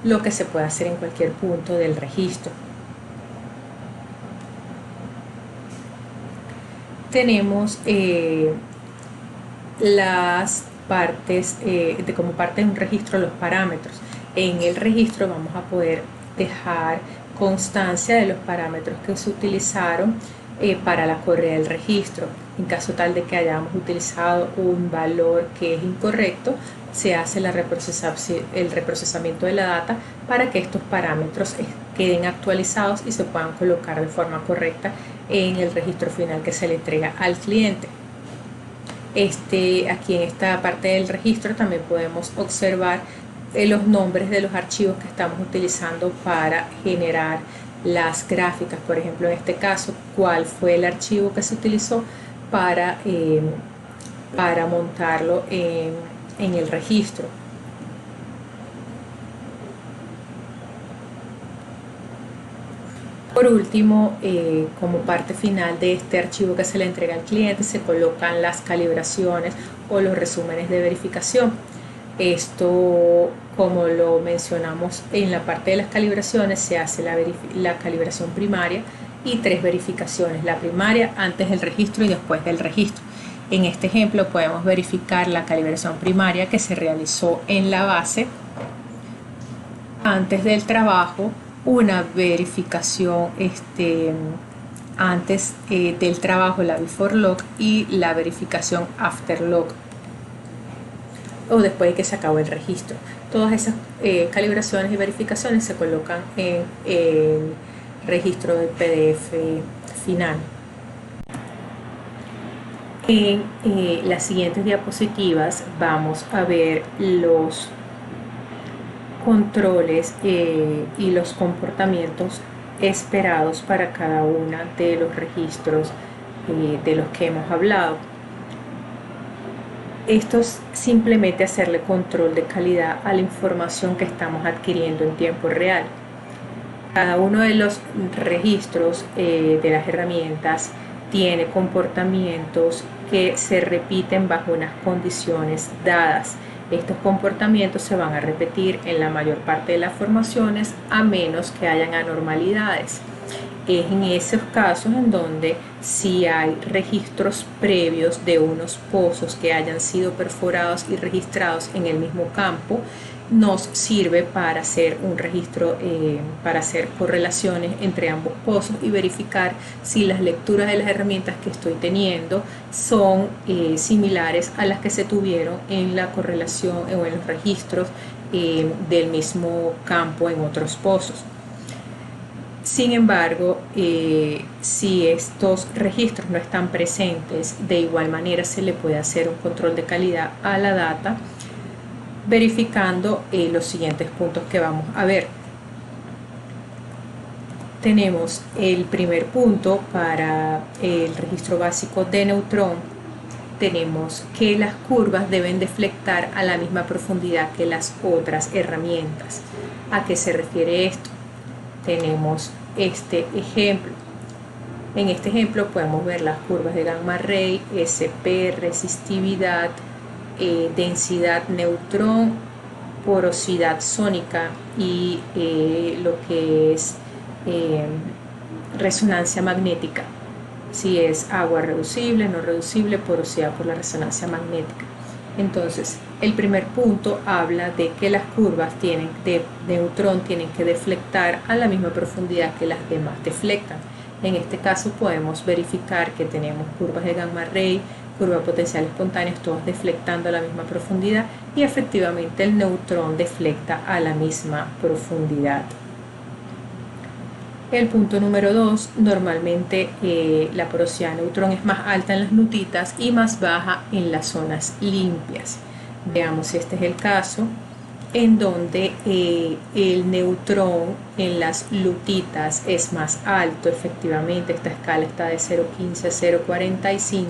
lo que se puede hacer en cualquier punto del registro. Tenemos las partes, como parte de un registro, los parámetros. En el registro vamos a poder dejar constancia de los parámetros que se utilizaron para la correa del registro. En caso tal de que hayamos utilizado un valor que es incorrecto, se hace el reprocesamiento de la data para que estos parámetros queden actualizados y se puedan colocar de forma correcta en el registro final que se le entrega al cliente. Aquí en esta parte del registro también podemos observar los nombres de los archivos que estamos utilizando para generar las gráficas. Por ejemplo, en este caso, cuál fue el archivo que se utilizó para montarlo en el registro. Por último, como parte final de este archivo que se le entrega al cliente, se colocan las calibraciones o los resúmenes de verificación. Esto, como lo mencionamos en la parte de las calibraciones, se hace la calibración primaria y 3 verificaciones. La primaria antes del registro y después del registro. En este ejemplo podemos verificar la calibración primaria que se realizó en la base antes del trabajo, una verificación antes del trabajo, la before log, y la verificación after log, o después de que se acabó el registro. Todas esas calibraciones y verificaciones se colocan en el registro del PDF final. En las siguientes diapositivas vamos a ver los controles y los comportamientos esperados para cada uno de los registros de los que hemos hablado. Esto es simplemente hacerle control de calidad a la información que estamos adquiriendo en tiempo real. Cada uno de los registros de las herramientas tiene comportamientos que se repiten bajo unas condiciones dadas. Estos comportamientos se van a repetir en la mayor parte de las formaciones, a menos que hayan anormalidades. Es en esos casos en donde, si hay registros previos de unos pozos que hayan sido perforados y registrados en el mismo campo, nos sirve para hacer un registro, para hacer correlaciones entre ambos pozos y verificar si las lecturas de las herramientas que estoy teniendo son similares a las que se tuvieron en la correlación o en los registros del mismo campo en otros pozos. Sin embargo, si estos registros no están presentes, de igual manera se le puede hacer un control de calidad a la data, verificando los siguientes puntos que vamos a ver. Tenemos el primer punto para el registro básico de neutrón. Tenemos que las curvas deben deflectar a la misma profundidad que las otras herramientas. ¿A qué se refiere esto? Tenemos este ejemplo. En este ejemplo podemos ver las curvas de gamma ray, SP, resistividad, densidad neutrón, porosidad sónica y lo que es resonancia magnética, si es agua reducible, no reducible, porosidad por la resonancia magnética. Entonces, el primer punto habla de que las curvas de neutrón tienen que deflectar a la misma profundidad que las demás deflectan. En este caso podemos verificar que tenemos curvas de gamma ray, curva potencial espontáneos, todas deflectando a la misma profundidad, y efectivamente el neutrón deflecta a la misma profundidad. El punto número 2, normalmente la porosidad de neutrón es más alta en las lutitas y más baja en las zonas limpias. Veamos, este es el caso en donde el neutrón en las lutitas es más alto. Efectivamente, esta escala está de 0,15 a 0,45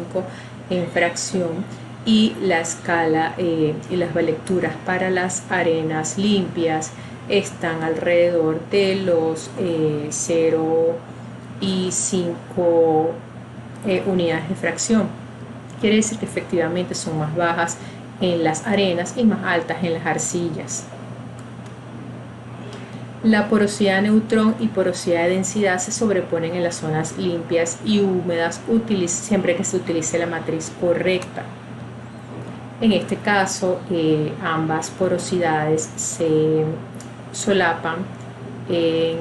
en fracción, y la escala y las lecturas para las arenas limpias están alrededor de los 0,5 unidades de fracción. Quiere decir que efectivamente son más bajas en las arenas y más altas en las arcillas. La porosidad de neutrón y porosidad de densidad se sobreponen en las zonas limpias y húmedas siempre que se utilice la matriz correcta. En este caso, ambas porosidades se solapan en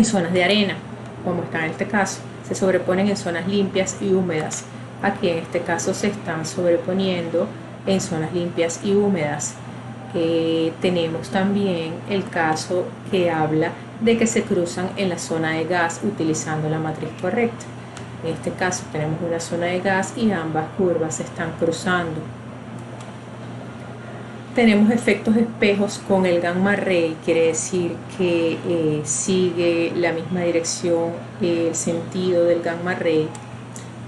zonas de arena, como está en este caso. Se sobreponen en zonas limpias y húmedas. Aquí en este caso se están sobreponiendo en zonas limpias y húmedas. Tenemos también el caso que habla de que se cruzan en la zona de gas utilizando la matriz correcta. En este caso tenemos una zona de gas y ambas curvas se están cruzando. Tenemos efectos espejos con el gamma ray, quiere decir que sigue la misma dirección, el sentido del gamma ray.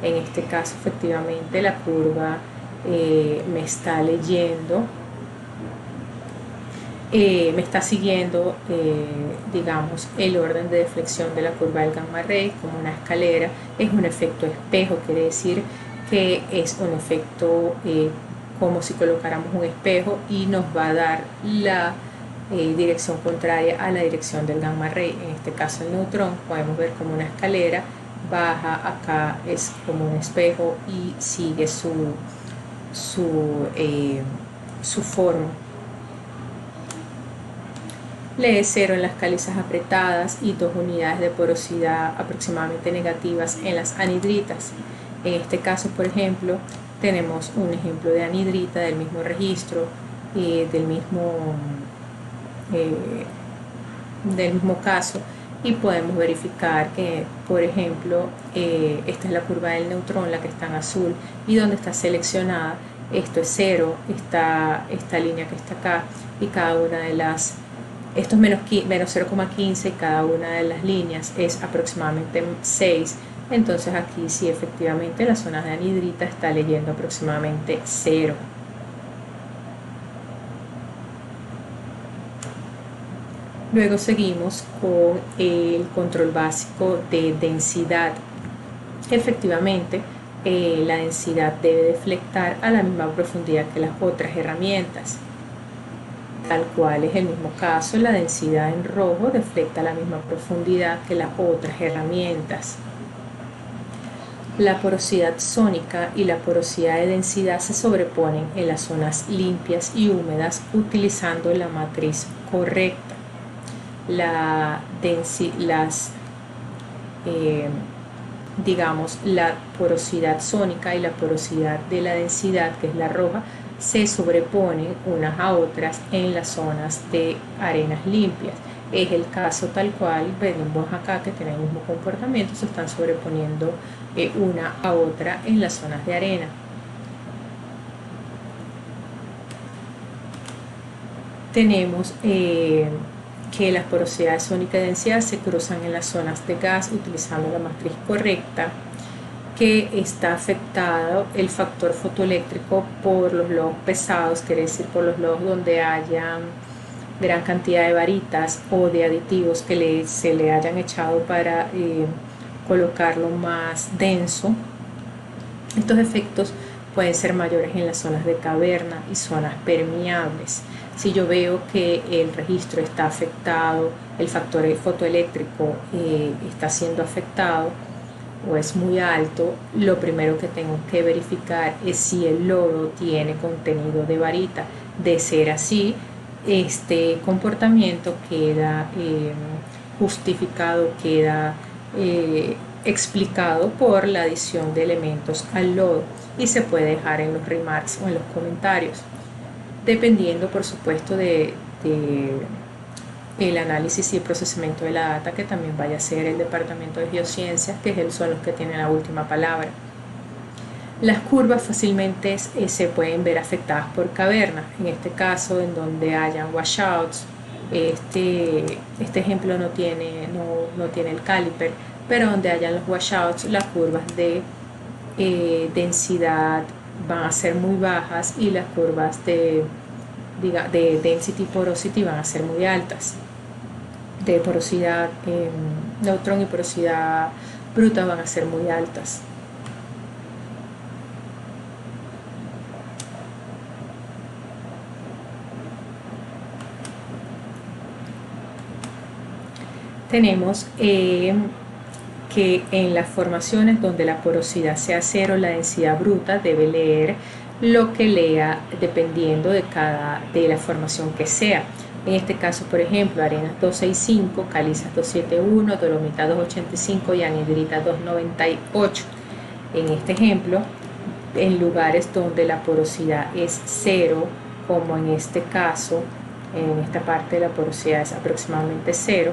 En este caso efectivamente la curva me está leyendo, me está siguiendo digamos el orden de deflexión de la curva del gamma ray como una escalera. Es un efecto espejo, quiere decir que es un efecto como si colocáramos un espejo y nos va a dar la dirección contraria a la dirección del gamma ray. En este caso el neutrón podemos ver como una escalera, baja, acá es como un espejo y sigue su forma. Lee 0 en las calizas apretadas y 2 unidades de porosidad aproximadamente negativas en las anhidritas. En este caso, por ejemplo, tenemos un ejemplo de anhidrita del mismo registro, del mismo caso, y podemos verificar que, por ejemplo, esta es la curva del neutrón, la que está en azul, y donde está seleccionada, esto es 0, esta línea que está acá, y cada una de las, esto es menos 0,15, y cada una de las líneas es aproximadamente 6. Entonces aquí sí, efectivamente la zona de anhidrita está leyendo aproximadamente 0. Luego seguimos con el control básico de densidad. Efectivamente, la densidad debe deflectar a la misma profundidad que las otras herramientas. Tal cual es el mismo caso, la densidad en rojo deflecta a la misma profundidad que las otras herramientas. La porosidad sónica y la porosidad de densidad se sobreponen en las zonas limpias y húmedas utilizando la matriz correcta. Digamos, la porosidad sónica y la porosidad de la densidad, que es la roja, se sobreponen unas a otras en las zonas de arenas limpias. Es el caso tal cual, vemos acá que tienen el mismo comportamiento, se están sobreponiendo una a otra en las zonas de arena. Tenemos que las porosidades sónica y densidad se cruzan en las zonas de gas utilizando la matriz correcta, que está afectado el factor fotoeléctrico por los lodos pesados, quiere decir por los lodos donde haya gran cantidad de varitas o de aditivos que se le hayan echado para colocarlo más denso. Estos efectos pueden ser mayores en las zonas de caverna y zonas permeables. Si yo veo que el registro está afectado, el factor fotoeléctrico está siendo afectado, o es muy alto, lo primero que tengo que verificar es si el lodo tiene contenido de varita. De ser así, este comportamiento queda justificado, queda explicado por la adición de elementos al lodo y se puede dejar en los remarks o en los comentarios, dependiendo por supuesto de el análisis y el procesamiento de la data, que también vaya a ser el departamento de geociencias, que son los que tienen la última palabra. Las curvas fácilmente se pueden ver afectadas por cavernas, en este caso en donde hayan washouts. Este ejemplo no tiene el caliper, pero donde hayan los washouts, las curvas de densidad van a ser muy bajas y las curvas de density porosity van a ser muy altas. De porosidad neutrón y porosidad bruta van a ser muy altas. Tenemos que en las formaciones donde la porosidad sea cero, la densidad bruta debe leer lo que lea dependiendo de la formación que sea. En este caso, por ejemplo, arenas 265, calizas 271, dolomita 285 y anhidrita 298. En este ejemplo, en lugares donde la porosidad es cero, como en este caso, en esta parte la porosidad es aproximadamente cero,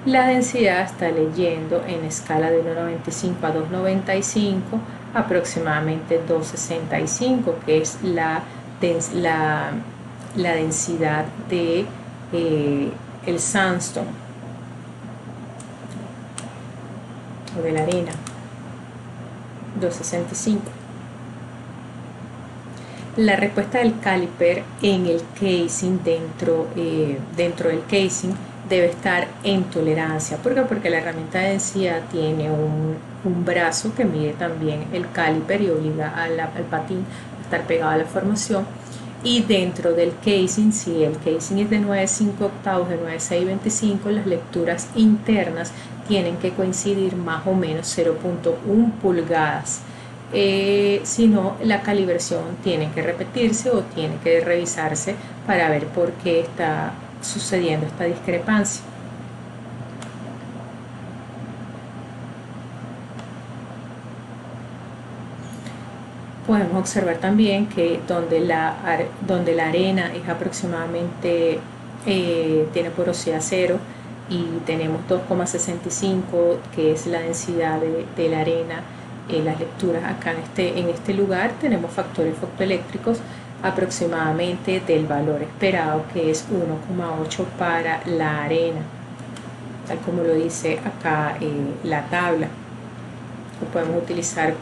la densidad está leyendo en escala de 1,95 a 2,95 aproximadamente 2,65, que es la densidad de el sandstone o de la arena. 2,65. La respuesta del caliper en el casing, dentro del casing, debe estar en tolerancia. ¿Por qué? Porque la herramienta de densidad tiene un brazo que mide también el caliper y obliga al patín a estar pegado a la formación. Y dentro del casing, si el casing es de 9,5 octavos, de 9,625, las lecturas internas tienen que coincidir más o menos 0,1 pulgadas. Si no, la calibración tiene que repetirse o tiene que revisarse para ver por qué está sucediendo esta discrepancia. Podemos observar también que donde la arena es aproximadamente tiene porosidad cero y tenemos 2,65 que es la densidad de la arena, las lecturas acá en este lugar tenemos factores fotoeléctricos aproximadamente del valor esperado, que es 1,8 para la arena, tal como lo dice acá la tabla. Lo podemos utilizar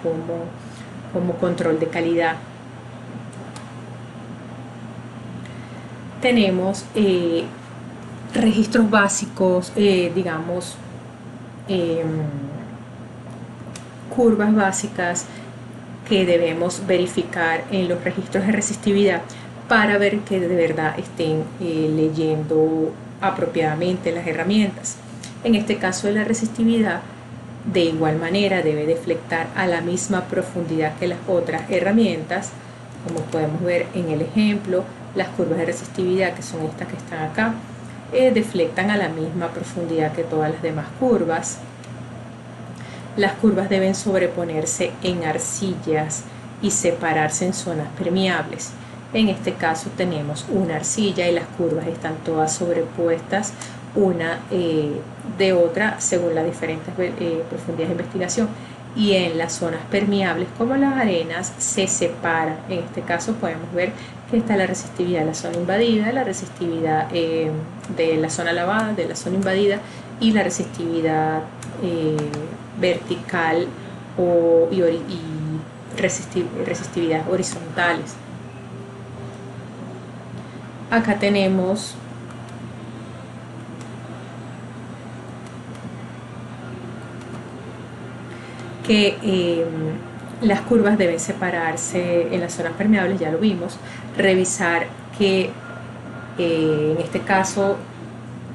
como control de calidad. Tenemos registros básicos, digamos, curvas básicas que debemos verificar en los registros de resistividad para ver que de verdad estén leyendo apropiadamente las herramientas. En este caso de la resistividad, de igual manera debe deflectar a la misma profundidad que las otras herramientas, como podemos ver en el ejemplo. Las curvas de resistividad, que son estas que están acá, deflectan a la misma profundidad que todas las demás curvas. Las curvas deben sobreponerse en arcillas y separarse en zonas permeables. En este caso tenemos una arcilla y las curvas están todas sobrepuestas una de otra según las diferentes profundidades de investigación, y en las zonas permeables como las arenas se separan. En este caso podemos ver que está la resistividad de la zona invadida, la resistividad de la zona lavada, de la zona invadida, y la resistividad vertical y resistividad horizontales. Acá tenemos que las curvas deben separarse en las zonas permeables, ya lo vimos. Revisar que en este caso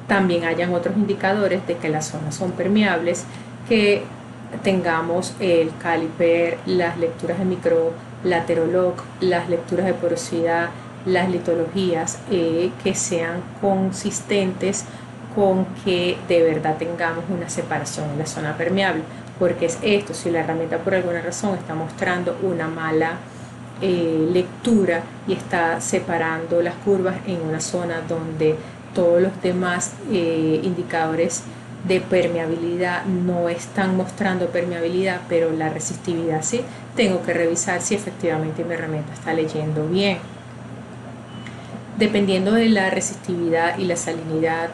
también hayan otros indicadores de que las zonas son permeables, que tengamos el caliper, las lecturas de micro laterolog, las lecturas de porosidad, las litologías que sean consistentes con que de verdad tengamos una separación en la zona permeable, porque es esto, si la herramienta por alguna razón está mostrando una mala lectura y está separando las curvas en una zona donde todos los demás indicadores de permeabilidad no están mostrando permeabilidad, pero la resistividad sí, tengo que revisar si efectivamente mi herramienta está leyendo bien. Dependiendo de la resistividad y la salinidad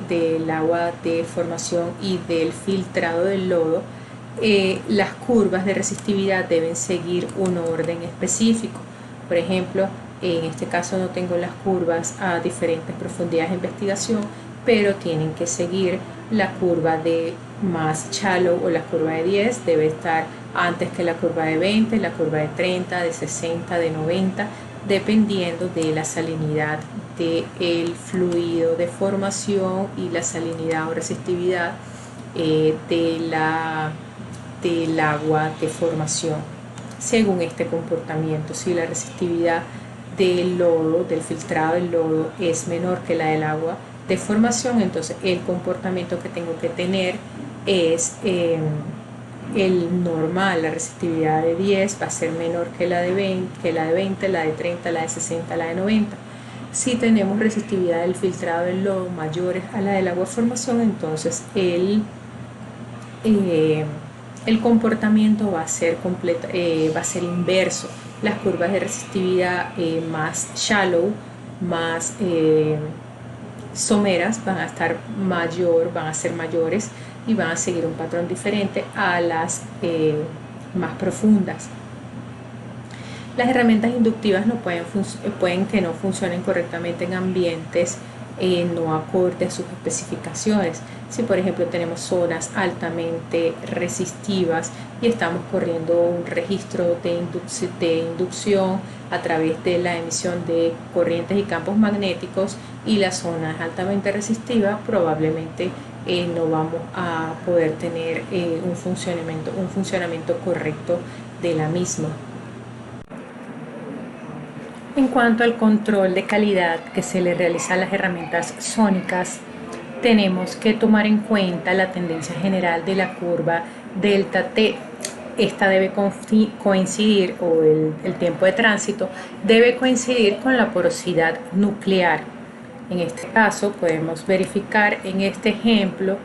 del agua de formación y del filtrado del lodo, las curvas de resistividad deben seguir un orden específico. Por ejemplo, en este caso no tengo las curvas a diferentes profundidades de investigación, pero tienen que seguir la curva de más shallow o la curva de 10 debe estar antes que la curva de 20, la curva de 30, de 60, de 90, dependiendo de la salinidad del fluido de formación y la salinidad o resistividad del agua de formación. Según este comportamiento, si la resistividad del lodo, del filtrado del lodo, es menor que la del agua de formación, entonces el comportamiento que tengo que tener es el normal. La resistividad de 10 va a ser menor que la de 20, la de 30, la de 60, la de 90. Si tenemos resistividad del filtrado del lodo mayores a la del agua de formación, entonces el comportamiento va a ser inverso. Las curvas de resistividad más shallow, más someras van a ser mayores y van a seguir un patrón diferente a las más profundas. Las herramientas inductivas pueden que no funcionen correctamente en ambientes no acorde a sus especificaciones. Si por ejemplo tenemos zonas altamente resistivas y estamos corriendo un registro de inducción a través de la emisión de corrientes y campos magnéticos y la zona es altamente resistiva, probablemente no vamos a poder tener un funcionamiento correcto de la misma. En cuanto al control de calidad que se le realiza a las herramientas sónicas, tenemos que tomar en cuenta la tendencia general de la curva delta T. Esta debe coincidir, o el tiempo de tránsito debe coincidir con la porosidad nuclear. En este caso podemos verificar en este ejemplo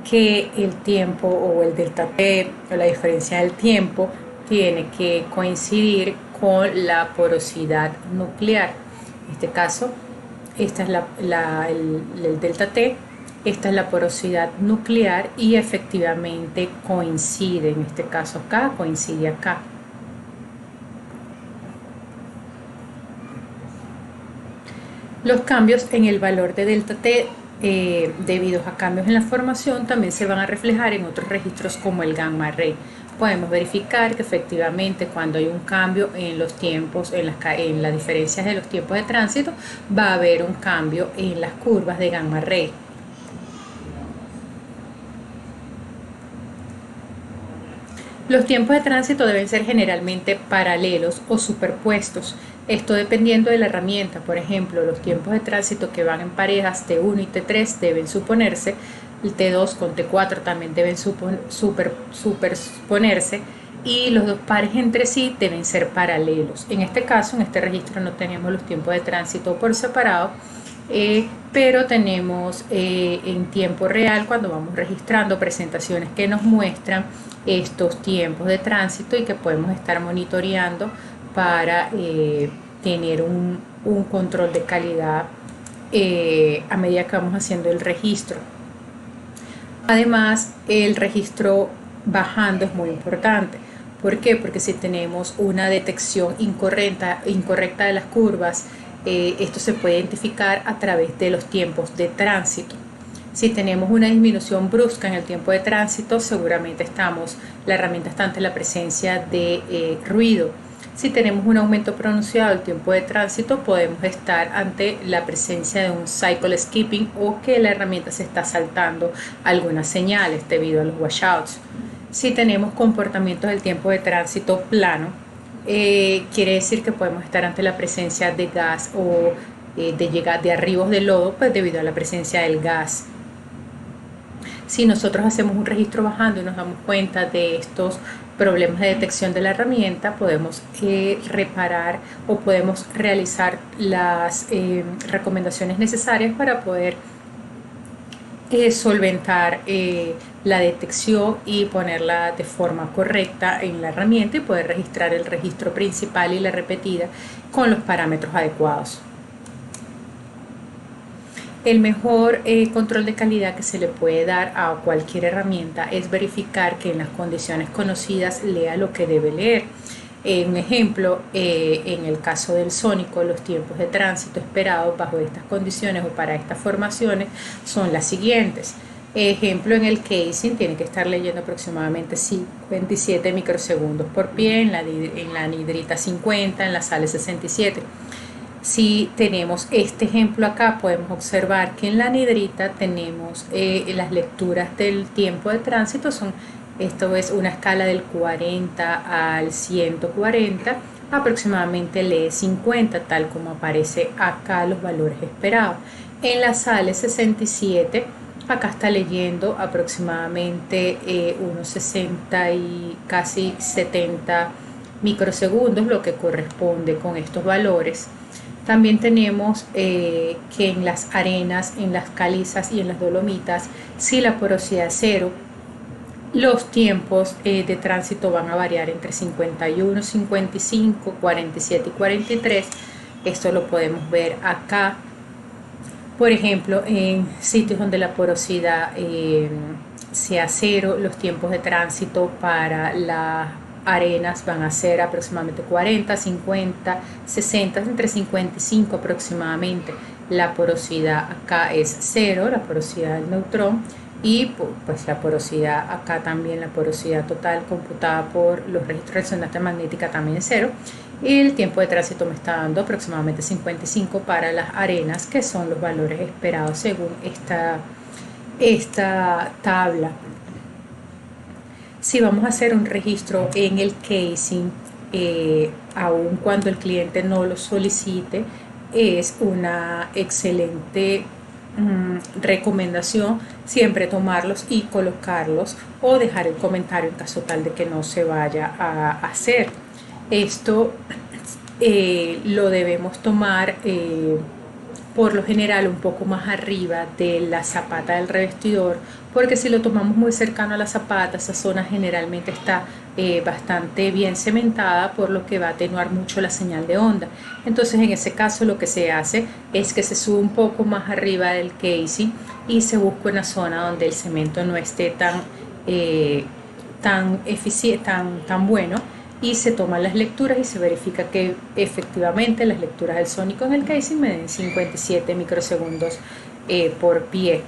que el tiempo o el delta T o la diferencia del tiempo tiene que coincidir con la porosidad nuclear. En este caso, esta es el delta T, esta es la porosidad nuclear y efectivamente coincide, en este caso acá, coincide acá. Los cambios en el valor de delta T debido a cambios en la formación también se van a reflejar en otros registros como el gamma ray. Podemos verificar que efectivamente cuando hay un cambio en los tiempos, en las diferencias de los tiempos de tránsito, va a haber un cambio en las curvas de gamma ray. Los tiempos de tránsito deben ser generalmente paralelos o superpuestos, esto dependiendo de la herramienta. Por ejemplo, los tiempos de tránsito que van en parejas T1 y T3 deben suponerse, el T2 con T4 también deben superponerse y los dos pares entre sí deben ser paralelos. En este caso, en este registro no tenemos los tiempos de tránsito por separado, pero tenemos en tiempo real, cuando vamos registrando presentaciones que nos muestran estos tiempos de tránsito y que podemos estar monitoreando para tener un control de calidad a medida que vamos haciendo el registro. Además, el registro bajando es muy importante. ¿Por qué? Porque si tenemos una detección incorrecta de las curvas, esto se puede identificar a través de los tiempos de tránsito. Si tenemos una disminución brusca en el tiempo de tránsito, seguramente la herramienta está ante la presencia de ruido. Si tenemos un aumento pronunciado del tiempo de tránsito, podemos estar ante la presencia de un cycle skipping o que la herramienta se está saltando algunas señales debido a los washouts. Si tenemos comportamientos del tiempo de tránsito plano, quiere decir que podemos estar ante la presencia de gas o de arribos de lodo, pues debido a la presencia del gas. Si nosotros hacemos un registro bajando y nos damos cuenta de estos problemas de detección de la herramienta, podemos reparar o podemos realizar las recomendaciones necesarias para poder solventar la detección y ponerla de forma correcta en la herramienta y poder registrar el registro principal y la repetida con los parámetros adecuados. El mejor control de calidad que se le puede dar a cualquier herramienta es verificar que en las condiciones conocidas lea lo que debe leer. Un ejemplo, en el caso del sónico, los tiempos de tránsito esperados bajo estas condiciones o para estas formaciones son las siguientes. Ejemplo, en el casing tiene que estar leyendo aproximadamente 57 microsegundos por pie, en la anhidrita 50, en la sal 67. Si tenemos este ejemplo acá, podemos observar que en la anhidrita tenemos las lecturas del tiempo de tránsito, esto es una escala del 40 al 140, aproximadamente lee 50, tal como aparece acá los valores esperados. En la sal 67, acá está leyendo aproximadamente unos 60 y casi 70 microsegundos, lo que corresponde con estos valores. También tenemos que en las arenas, en las calizas y en las dolomitas, si la porosidad es cero, los tiempos de tránsito van a variar entre 51, 55, 47 y 43. Esto lo podemos ver acá. Por ejemplo, en sitios donde la porosidad sea cero, los tiempos de tránsito para las arenas van a ser aproximadamente 40, 50, 60, entre 55 aproximadamente. La porosidad acá es cero, la porosidad del neutrón, y pues la porosidad acá también, la porosidad total computada por los registros de resonancia magnética también es cero. Y el tiempo de tránsito me está dando aproximadamente 55 para las arenas, que son los valores esperados según esta tabla. Si vamos a hacer un registro en el casing, aun cuando el cliente no lo solicite, es una excelente recomendación siempre tomarlos y colocarlos o dejar el comentario en caso tal de que no se vaya a hacer. Esto lo debemos tomar por lo general un poco más arriba de la zapata del revestidor, porque si lo tomamos muy cercano a la zapata, esa zona generalmente está bastante bien cementada, por lo que va a atenuar mucho la señal de onda. Entonces en ese caso lo que se hace es que se sube un poco más arriba del casing y se busca una zona donde el cemento no esté tan eficiente, tan bueno, y se toman las lecturas y se verifica que efectivamente las lecturas del sónico en el casing me den 57 microsegundos por pie.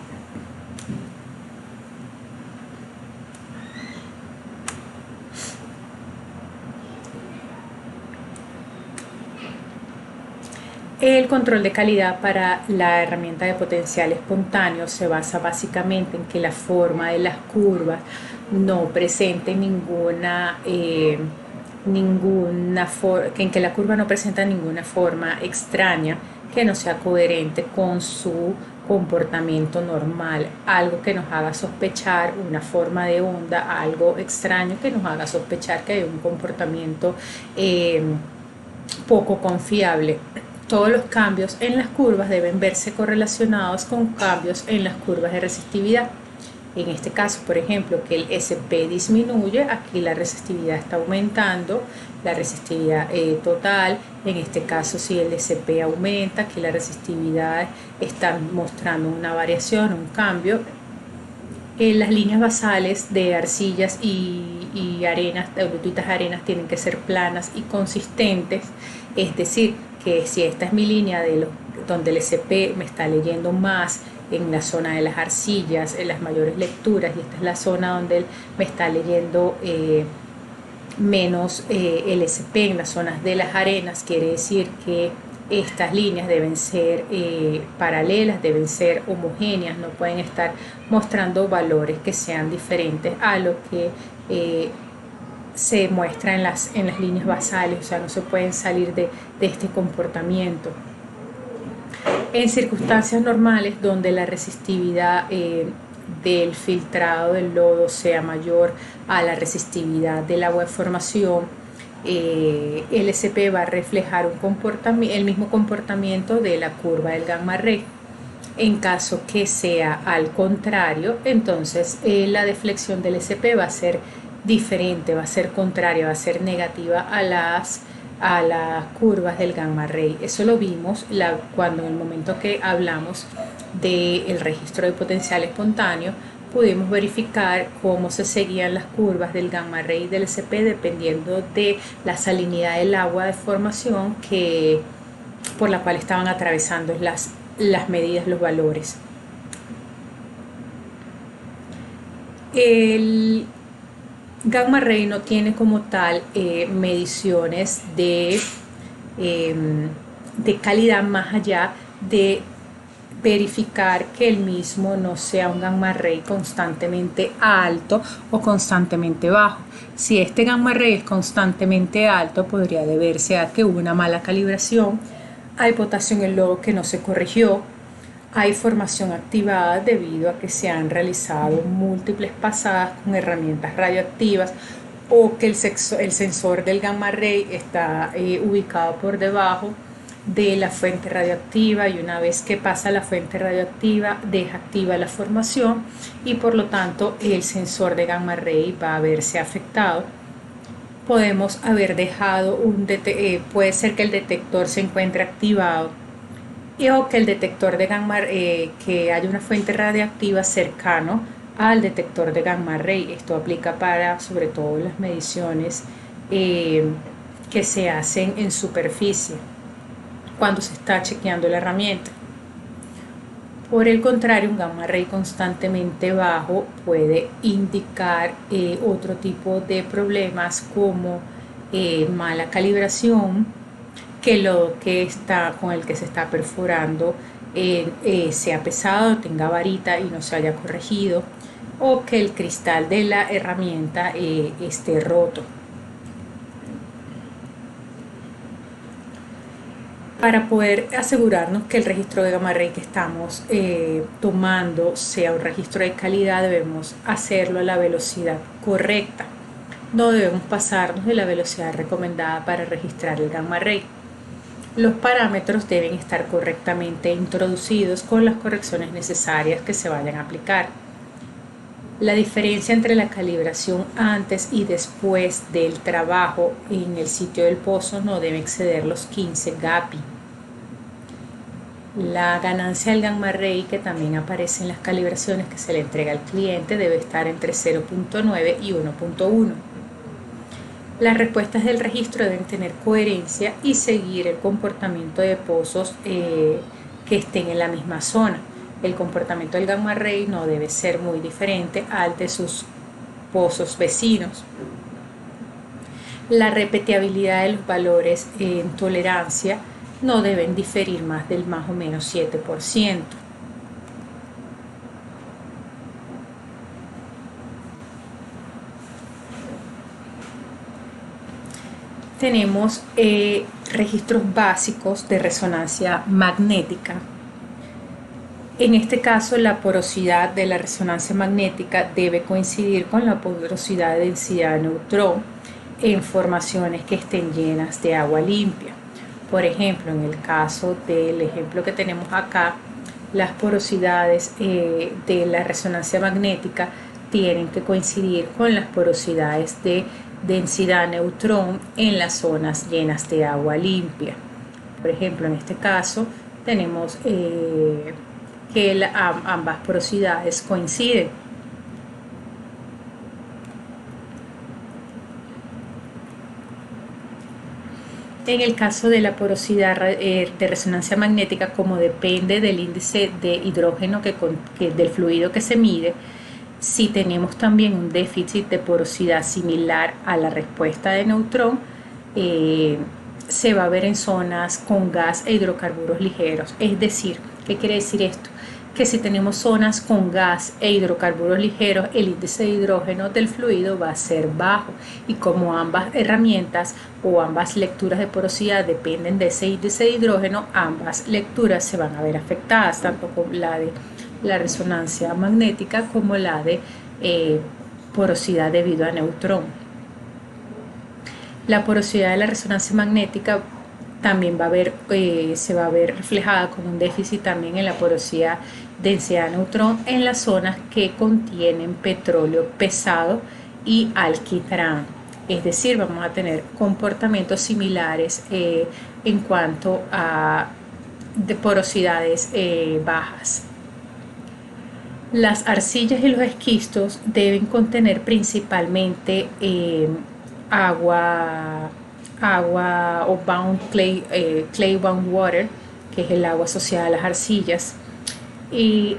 El control de calidad para la herramienta de potencial espontáneo se basa básicamente en que la forma de las curvas no presente en que la curva no presenta ninguna forma extraña que no sea coherente con su comportamiento normal, algo que nos haga sospechar una forma de onda, algo extraño que nos haga sospechar que hay un comportamiento poco confiable. Todos los cambios en las curvas deben verse correlacionados con cambios en las curvas de resistividad. En este caso, por ejemplo, que el SP disminuye, aquí la resistividad está aumentando, la resistividad total. En este caso, si el SP aumenta, aquí la resistividad está mostrando una variación, un cambio. Las líneas basales de arcillas y arenas, de arenas, tienen que ser planas y consistentes, es decir, que si esta es mi línea donde el SP me está leyendo más en la zona de las arcillas, en las mayores lecturas, y esta es la zona donde él me está leyendo menos el SP en las zonas de las arenas, quiere decir que estas líneas deben ser paralelas, deben ser homogéneas, no pueden estar mostrando valores que sean diferentes a lo que se muestra en las líneas basales, o sea, no se pueden salir de este comportamiento. En circunstancias normales donde la resistividad del filtrado del lodo sea mayor a la resistividad del agua de formación, el SP va a reflejar el mismo comportamiento de la curva del gamma ray. En caso que sea al contrario, entonces la deflexión del SP va a ser diferente, va a ser contraria, va a ser negativa a las curvas del gamma ray. Eso lo vimos cuando en el momento que hablamos del registro de potencial espontáneo, pudimos verificar cómo se seguían las curvas del gamma ray y del SP dependiendo de la salinidad del agua de formación por la cual estaban atravesando las medidas, los valores. El gamma ray no tiene como tal mediciones de calidad más allá de verificar que el mismo no sea un gamma ray constantemente alto o constantemente bajo. Si este gamma ray es constantemente alto, podría deberse a que hubo una mala calibración, hay potasio en el lodo que no se corrigió, hay formación activada debido a que se han realizado múltiples pasadas con herramientas radioactivas, o que el sensor del gamma ray está ubicado por debajo de la fuente radioactiva, y una vez que pasa la fuente radioactiva deja activa la formación y por lo tanto el sensor de gamma ray va a verse afectado. Podemos haber dejado puede ser que el detector se encuentre activado o que el detector de gamma que haya una fuente radioactiva cercano al detector de gamma ray. Esto aplica para sobre todo las mediciones que se hacen en superficie cuando se está chequeando la herramienta. Por el contrario, un gamma ray constantemente bajo puede indicar otro tipo de problemas como mala calibración, que el lodo con el que se está perforando sea pesado, tenga varita y no se haya corregido, o que el cristal de la herramienta esté roto. Para poder asegurarnos que el registro de gamma ray que estamos tomando sea un registro de calidad, debemos hacerlo a la velocidad correcta. No debemos pasarnos de la velocidad recomendada para registrar el gamma ray. Los parámetros deben estar correctamente introducidos con las correcciones necesarias que se vayan a aplicar. La diferencia entre la calibración antes y después del trabajo en el sitio del pozo no debe exceder los 15 GAPI. La ganancia del gamma ray, que también aparece en las calibraciones que se le entrega al cliente, debe estar entre 0.9 y 1.1. Las respuestas del registro deben tener coherencia y seguir el comportamiento de pozos que estén en la misma zona. El comportamiento del gamma ray no debe ser muy diferente al de sus pozos vecinos. La repetibilidad de los valores en tolerancia no deben diferir más del más o menos 7%. Tenemos registros básicos de resonancia magnética. En este caso, la porosidad de la resonancia magnética debe coincidir con la porosidad de densidad de neutrón en formaciones que estén llenas de agua limpia. Por ejemplo, en el caso del ejemplo que tenemos acá, las porosidades de la resonancia magnética tienen que coincidir con las porosidades de densidad neutrón en las zonas llenas de agua limpia. Por ejemplo, en este caso tenemos que ambas porosidades coinciden. En el caso de la porosidad de resonancia magnética, como depende del índice de hidrógeno del fluido que se mide, si tenemos también un déficit de porosidad similar a la respuesta de neutrón, se va a ver en zonas con gas e hidrocarburos ligeros. Es decir, ¿qué quiere decir esto? que si tenemos zonas con gas e hidrocarburos ligeros, el índice de hidrógeno del fluido va a ser bajo, y como ambas herramientas o ambas lecturas de porosidad dependen de ese índice de hidrógeno, ambas lecturas se van a ver afectadas, tanto con la de la resonancia magnética como la de porosidad debido a neutrón. La porosidad de la resonancia magnética también se va a ver reflejada con un déficit también en la porosidad densidad neutrón en las zonas que contienen petróleo pesado y alquitrán. Es decir, vamos a tener comportamientos similares en cuanto a de porosidades bajas. Las arcillas y los esquistos deben contener principalmente agua o bound clay, clay bound water, que es el agua asociada a las arcillas, y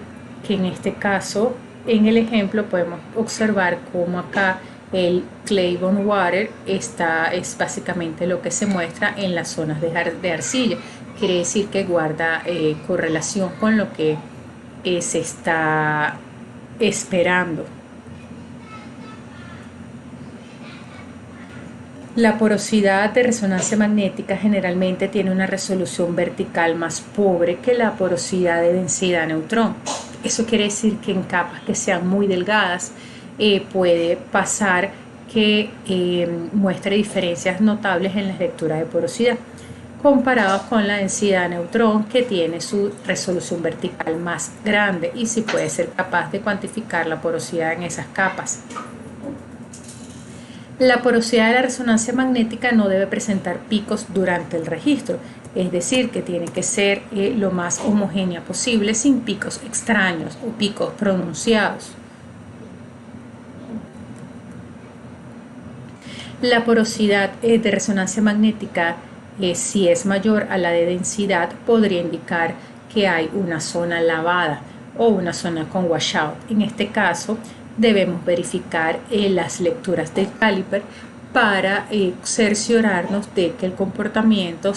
que en este caso, en el ejemplo, podemos observar cómo acá el clay bound water es básicamente lo que se muestra en las zonas de arcilla. Quiere decir que guarda correlación con lo que se está esperando. La porosidad de resonancia magnética generalmente tiene una resolución vertical más pobre que la porosidad de densidad neutrón. Eso quiere decir que en capas que sean muy delgadas puede pasar que muestre diferencias notables en la lectura de porosidad, comparados con la densidad neutrón, que tiene su resolución vertical más grande y sí puede ser capaz de cuantificar la porosidad en esas capas. La porosidad de la resonancia magnética no debe presentar picos durante el registro, es decir, que tiene que ser lo más homogénea posible, sin picos extraños o picos pronunciados. La porosidad de resonancia magnética, si es mayor a la de densidad, podría indicar que hay una zona lavada o una zona con washout. En este caso, debemos verificar las lecturas del caliper para cerciorarnos de que el comportamiento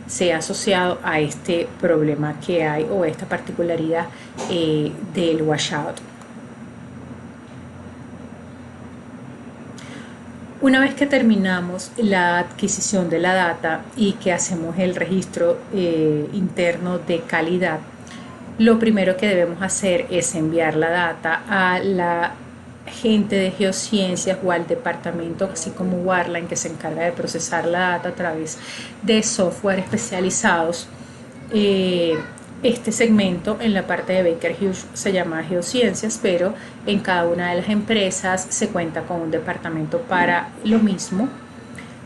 sea asociado a este problema que hay o esta particularidad del washout. Una vez que terminamos la adquisición de la data y que hacemos el registro interno de calidad, lo primero que debemos hacer es enviar la data a la gente de geociencias o al departamento, así como Warline, que se encarga de procesar la data a través de software especializados. Este segmento en la parte de Baker Hughes se llama geociencias, pero en cada una de las empresas se cuenta con un departamento para lo mismo.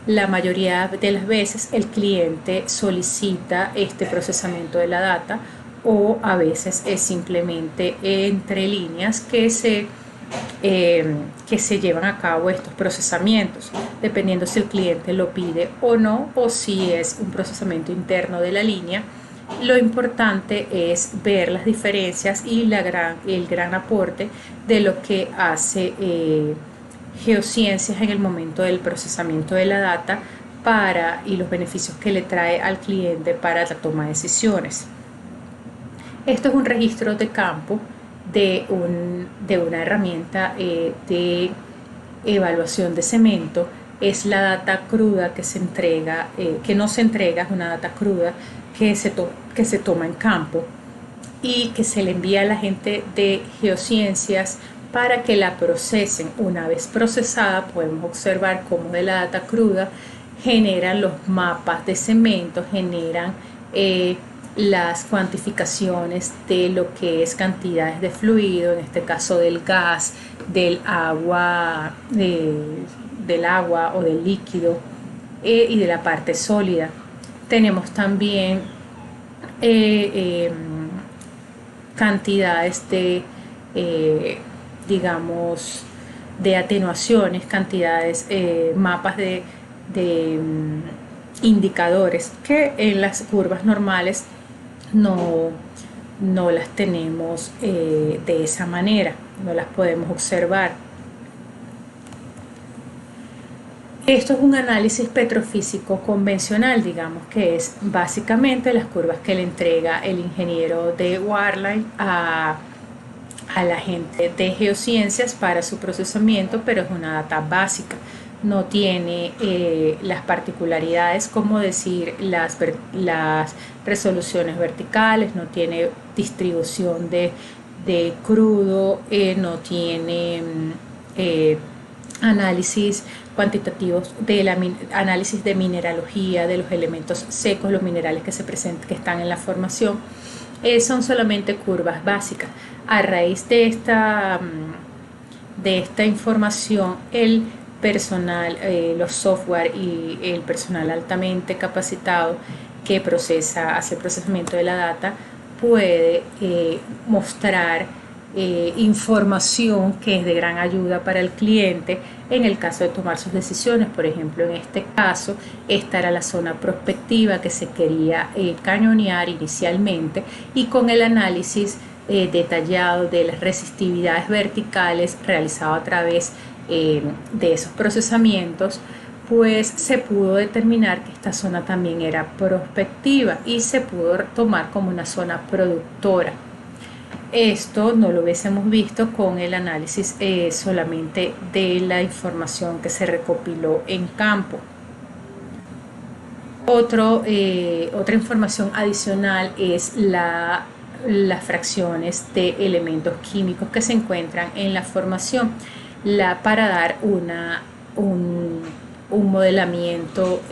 La mayoría de las veces el cliente solicita este procesamiento de la data, o a veces es simplemente entre líneas que se llevan a cabo estos procesamientos, dependiendo si el cliente lo pide o no, o si es un procesamiento interno de la línea. Lo importante es ver las diferencias y el gran aporte de lo que hace geociencias en el momento del procesamiento de la data y los beneficios que le trae al cliente para la toma de decisiones. Esto es un registro de campo de una herramienta de evaluación de cemento. Es la data cruda que se entrega, que no se entrega, es una data cruda que se toma en campo y que se le envía a la gente de geociencias para que la procesen. Una vez procesada, podemos observar cómo de la data cruda generan los mapas de cemento, generan las cuantificaciones de lo que es cantidades de fluido, en este caso del gas, del agua o del líquido y de la parte sólida. Tenemos también cantidades de digamos de atenuaciones, cantidades, mapas de indicadores que en las curvas normales no las tenemos de esa manera, no las podemos observar. Esto es un análisis petrofísico convencional, digamos que es básicamente las curvas que le entrega el ingeniero de Wireline a la gente de geociencias para su procesamiento, pero es una data básica. No tiene las particularidades como decir las resoluciones verticales, no tiene distribución de crudo, no tiene análisis cuantitativos análisis de mineralogía de los elementos secos, los minerales que se presentan, que están en la formación. Son solamente curvas básicas. A raíz de esta información, el personal, los software y el personal altamente capacitado que hace el procesamiento de la data puede mostrar información que es de gran ayuda para el cliente en el caso de tomar sus decisiones. Por ejemplo, en este caso, esta era la zona prospectiva que se quería cañonear inicialmente, y con el análisis detallado de las resistividades verticales realizado a través de esos procesamientos, pues se pudo determinar que esta zona también era prospectiva y se pudo tomar como una zona productora. Esto no lo hubiésemos visto con el análisis solamente de la información que se recopiló en campo. Otra información adicional es las fracciones de elementos químicos que se encuentran en la formación, para dar un modelamiento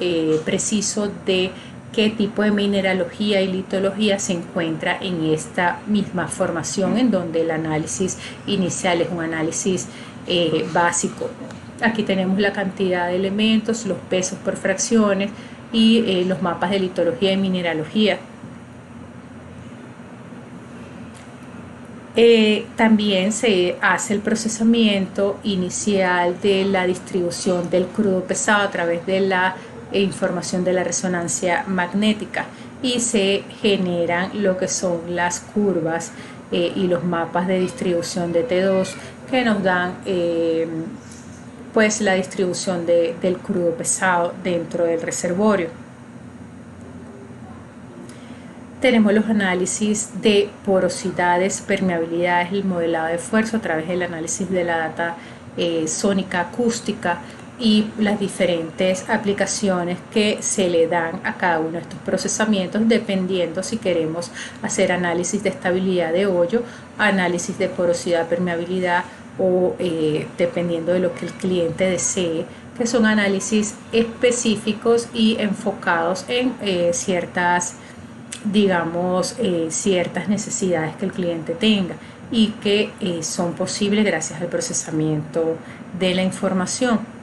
preciso de qué tipo de mineralogía y litología se encuentra en esta misma formación, en donde el análisis inicial es un análisis básico. Aquí tenemos la cantidad de elementos, los pesos por fracciones y los mapas de litología y mineralogía. También se hace el procesamiento inicial de la distribución del crudo pesado a través de la información de la resonancia magnética, y se generan lo que son las curvas y los mapas de distribución de T2 que nos dan pues la distribución del crudo pesado dentro del reservorio. Tenemos los análisis de porosidades, permeabilidades, el modelado de esfuerzo a través del análisis de la data sónica acústica y las diferentes aplicaciones que se le dan a cada uno de estos procesamientos, dependiendo si queremos hacer análisis de estabilidad de hoyo, análisis de porosidad, permeabilidad, o dependiendo de lo que el cliente desee, que son análisis específicos y enfocados en ciertas necesidades que el cliente tenga y que son posibles gracias al procesamiento de la información.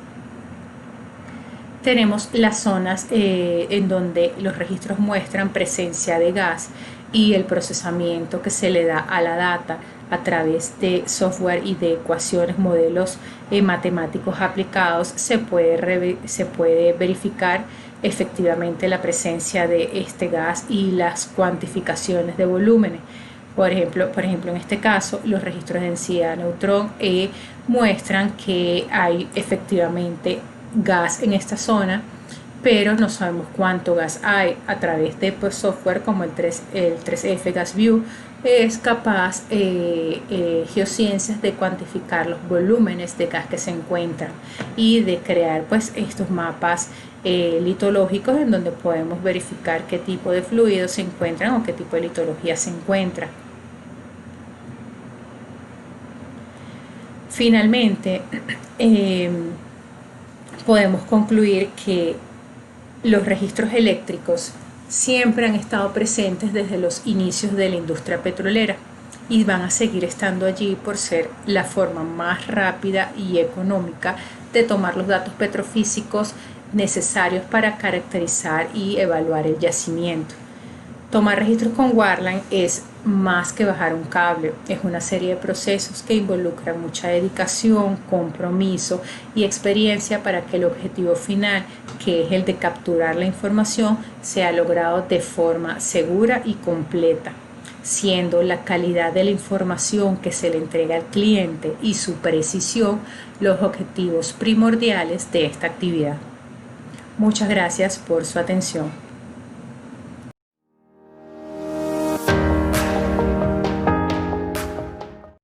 Tenemos las zonas en donde los registros muestran presencia de gas y el procesamiento que se le da a la data a través de software y de ecuaciones, modelos matemáticos aplicados. Se puede verificar efectivamente la presencia de este gas y las cuantificaciones de volúmenes. Por ejemplo, en este caso, los registros de densidad de neutrón muestran que hay efectivamente gas en esta zona, pero no sabemos cuánto gas hay. A través de software como el 3F Gas View es capaz Geociencias de cuantificar los volúmenes de gas que se encuentran y de crear pues estos mapas litológicos en donde podemos verificar qué tipo de fluidos se encuentran o qué tipo de litología se encuentra. Finalmente, podemos concluir que los registros eléctricos siempre han estado presentes desde los inicios de la industria petrolera y van a seguir estando allí por ser la forma más rápida y económica de tomar los datos petrofísicos necesarios para caracterizar y evaluar el yacimiento. Tomar registros con Wireline es más que bajar un cable, es una serie de procesos que involucran mucha dedicación, compromiso y experiencia para que el objetivo final, que es el de capturar la información, sea logrado de forma segura y completa. siendo la calidad de la información que se le entrega al cliente y su precisión los objetivos primordiales de esta actividad. Muchas gracias por su atención.